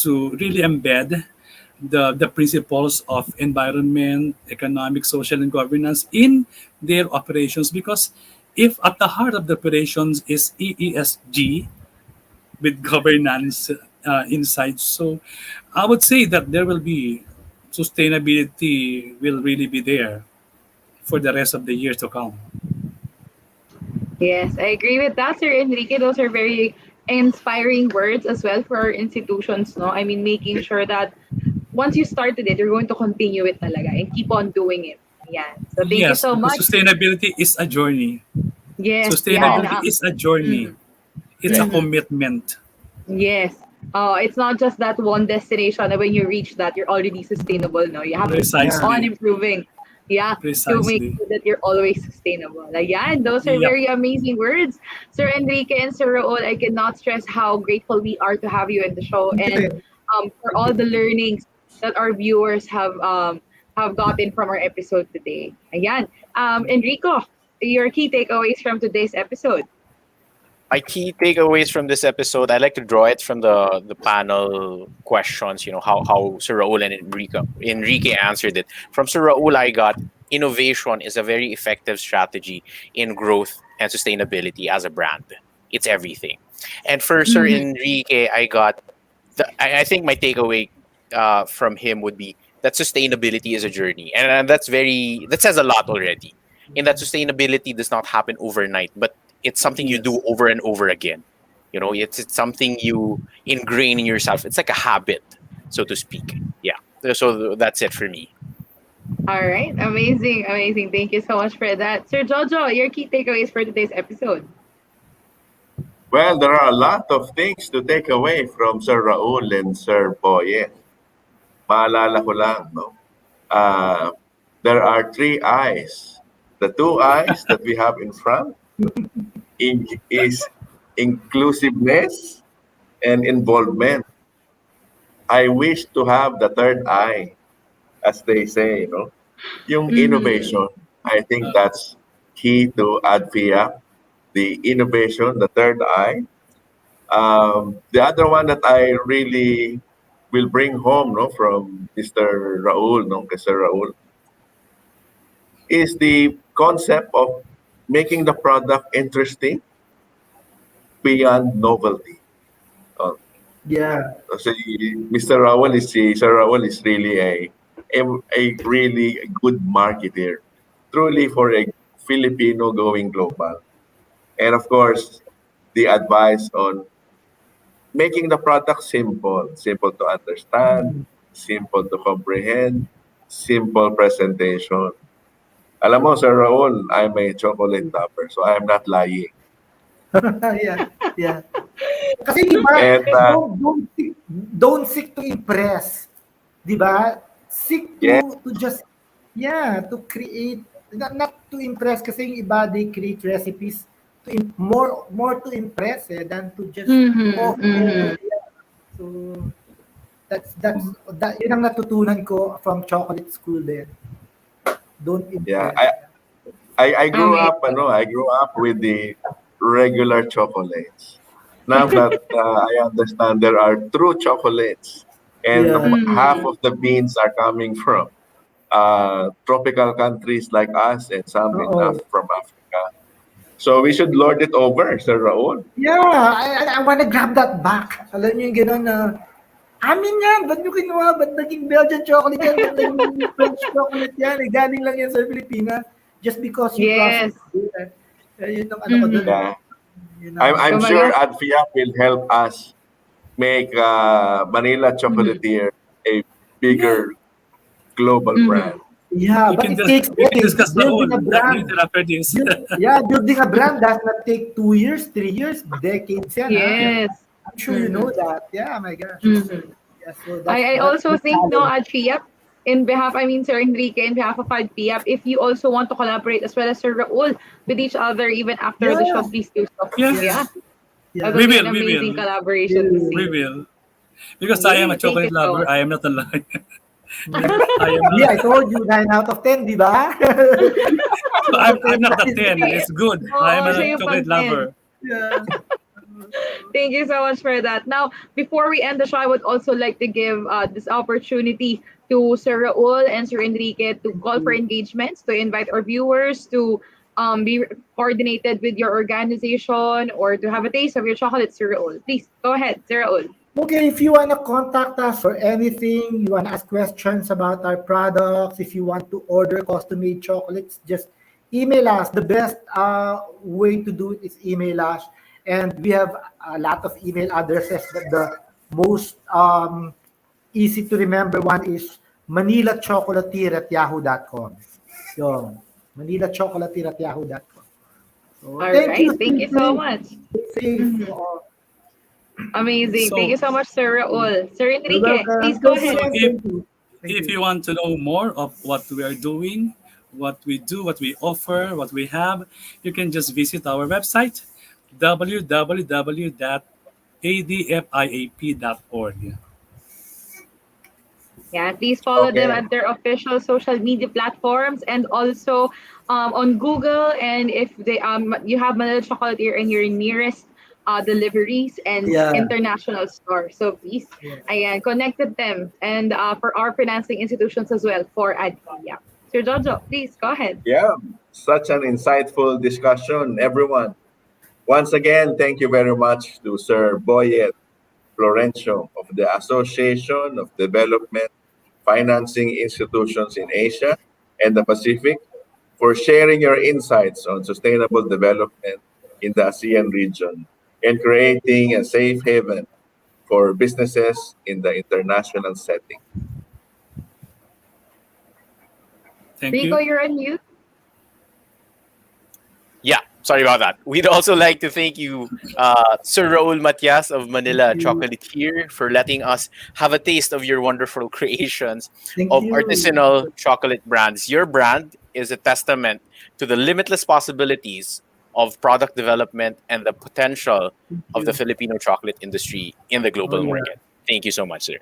to really embed the principles of environment, economic, social, and governance in their operations. Because if at the heart of the operations is EESG with governance inside, so I would say that there will be sustainability will really be there for the rest of the years to come. Yes, I agree with that, Sir Enrique. Those are very inspiring words as well for our institutions, no? I mean, making sure that once you started it, you're going to continue it talaga and keep on doing it. Yeah. So thank you so much. Sustainability is a journey. Yes. Sustainability is a journey. It's a commitment. Yes. It's not just that one destination. And when you reach that, you're already sustainable. No, you have to keep on Precisely. improving. Yeah, to make Precisely. sure that you're always sustainable. And those are Yep. very amazing words, Sir Enrique and Sir Raul. I cannot stress how grateful we are to have you in the show, and for all the learnings that our viewers have gotten from our episode today. Enrico, your key takeaways from today's episode. My key takeaways from this episode, I like to draw it from the panel questions. How Sir Raul and Enrique answered it. From Sir Raul, I got innovation is a very effective strategy in growth and sustainability as a brand. It's everything. And for Sir Enrique, I got I think my takeaway from him would be that sustainability is a journey, and that says a lot already. In that sustainability does not happen overnight, but it's something you do over and over again. It's something you ingrain in yourself. It's like a habit, so to speak. Yeah. So that's it for me. All right, amazing, amazing. Thank you so much for that, Sir Jojo. Your key takeaways for today's episode. Well, there are a lot of things to take away from Sir Raul and Sir Boye. Maalala ko lang, no? There are three eyes. The two eyes that we have in front is inclusiveness and involvement. I wish to have the third eye, as they say, yung innovation. I think that's key to ADFIA, the innovation, the third eye. The other one that I really will bring home, from Mr. Raul, Mr. Raul, is the concept of making the product interesting beyond novelty. Yeah. So Mr. Raul Sir Raul is really a really good marketer, truly for a Filipino going global. And of course, the advice on making the product simple to understand, simple to comprehend, simple presentation. Alam mo, Sir Raul, I'm a chocolate lover, so I'm not lying. Yeah. Kasi diba, And, don't seek to impress. Diba? Seek to just, to create, not to impress kasi yung iba, they create recipes more to impress than to just offer. So, yun ang natutunan ko from chocolate school there. Don't impress. Yeah, I grew up, I grew up with the regular chocolates. Now that I understand there are true chocolates, and half of the beans are coming from tropical countries like us, and some from Africa. So we should lord it over, Sir Raul. Yeah, I want to grab that back. Alam niyo yung gano'n na, amin yan, ba't nyo kinuha? Ba't naging Belgian chocolate yan? Ba't naging French chocolate yan? Galing lang yan sa Pilipinas. Just because you process it. Yun ang ano ko doon. I'm sure ADFIA will help us make Manila Chocolatier a bigger global brand. Yeah, but it takes decades. Building a brand. After this. Building a brand does not take 2 years, 3 years, decades. Yes. I'm sure you know that. Yeah, my gosh. Yeah, so I also think, ADFIA, in behalf, Sir Enrique, in behalf of ADFIA, if you also want to collaborate as well as Sir Raul with each other, even after the show, please do so. Yes. That We would be will. an amazing collaboration to see. We will. Because I am a chocolate lover, I am not a liar. I told you 9 out of 10, di ba? I'm not a 10. It's good. I'm a chocolate lover. Yeah. Thank you so much for that. Now, before we end the show, I would also like to give this opportunity to Sir Raul and Sir Enrique to call for engagements, to invite our viewers to be coordinated with your organization or to have a taste of your chocolate, Sir Raul. Please, go ahead, Sir Raul. Okay, if you want to contact us for anything, you want to ask questions about our products, if you want to order custom-made chocolates, just email us. The best way to do it is email us. And we have a lot of email addresses, but the most easy to remember one is manilachocolatier@yahoo.com. So, manilachocolatier@yahoo.com. So, All right, thank you so much. Amazing. Thank you so much, Sir Raul. Sir You're Enrique, welcome. please go Thank you, ahead. ma'am. Thank you. Thank If you. you want to know more of what we are doing, what we do, what we offer, what we have, you can just visit our website www.adfiap.org. Yeah, please follow them Okay. at their official social media platforms and also on Google. And if they you have Manila Chocolatier in your nearest deliveries and Yeah. international store, so please, Yeah. ayan, connect with them and for our financing institutions as well for ADFIA. Sir Jojo, please go ahead. Yeah, such an insightful discussion, everyone. Once again, thank you very much to Sir Boyet Florencio of the Association of Development Financing Institutions in Asia and the Pacific for sharing your insights on sustainable development in the ASEAN region and creating a safe haven for businesses in the international setting. Thank Rico, you. you're on mute. Yeah, sorry about that. We'd also like to thank you, Sir Raul Matias of Manila Chocolatier, for letting us have a taste of your wonderful creations Thank of you. artisanal chocolate brands. Your brand is a testament to the limitless possibilities of product development and the potential Thank of the you. Filipino chocolate industry in the Oh global yeah. market. Thank you so much, sir.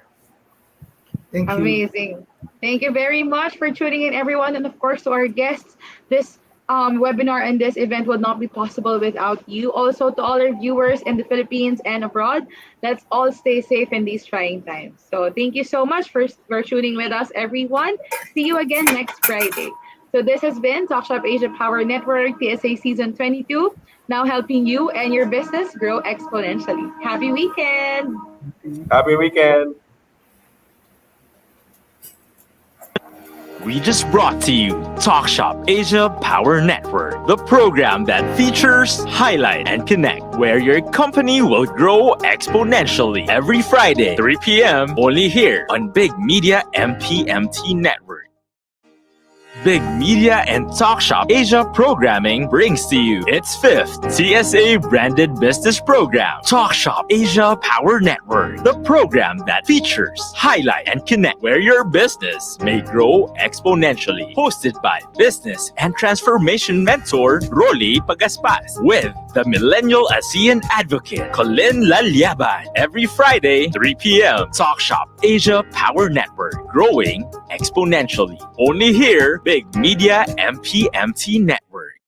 Thank you. Amazing. Thank you very much for tuning in, everyone. And of course, to our guests, this webinar and this event would not be possible without you. Also, to all our viewers in the Philippines and abroad, let's all stay safe in these trying times. So, thank you so much for tuning with us, everyone. See you again next Friday. So, this has been Talk.Shop Asia Power Network, TSA Season 22, now helping you and your business grow exponentially. Happy weekend! Happy weekend. We just brought to you Talk Shop Asia Power Network, the program that features, highlight, and connect, where your company will grow exponentially every Friday, 3 p.m. only here on Big Media MPMT Network. Big Media and Talk Shop Asia Programming brings to you its 5th TSA branded business program, Talk Shop Asia Power Network, the program that features, highlight, and connect where your business may grow exponentially. Hosted by business and transformation mentor Rolly Pagaspas with the Millennial ASEAN Advocate Colin Lalyaban every Friday, 3 p.m. Talk Shop Asia Power Network, growing exponentially. Only here, Big Media MPMT Network.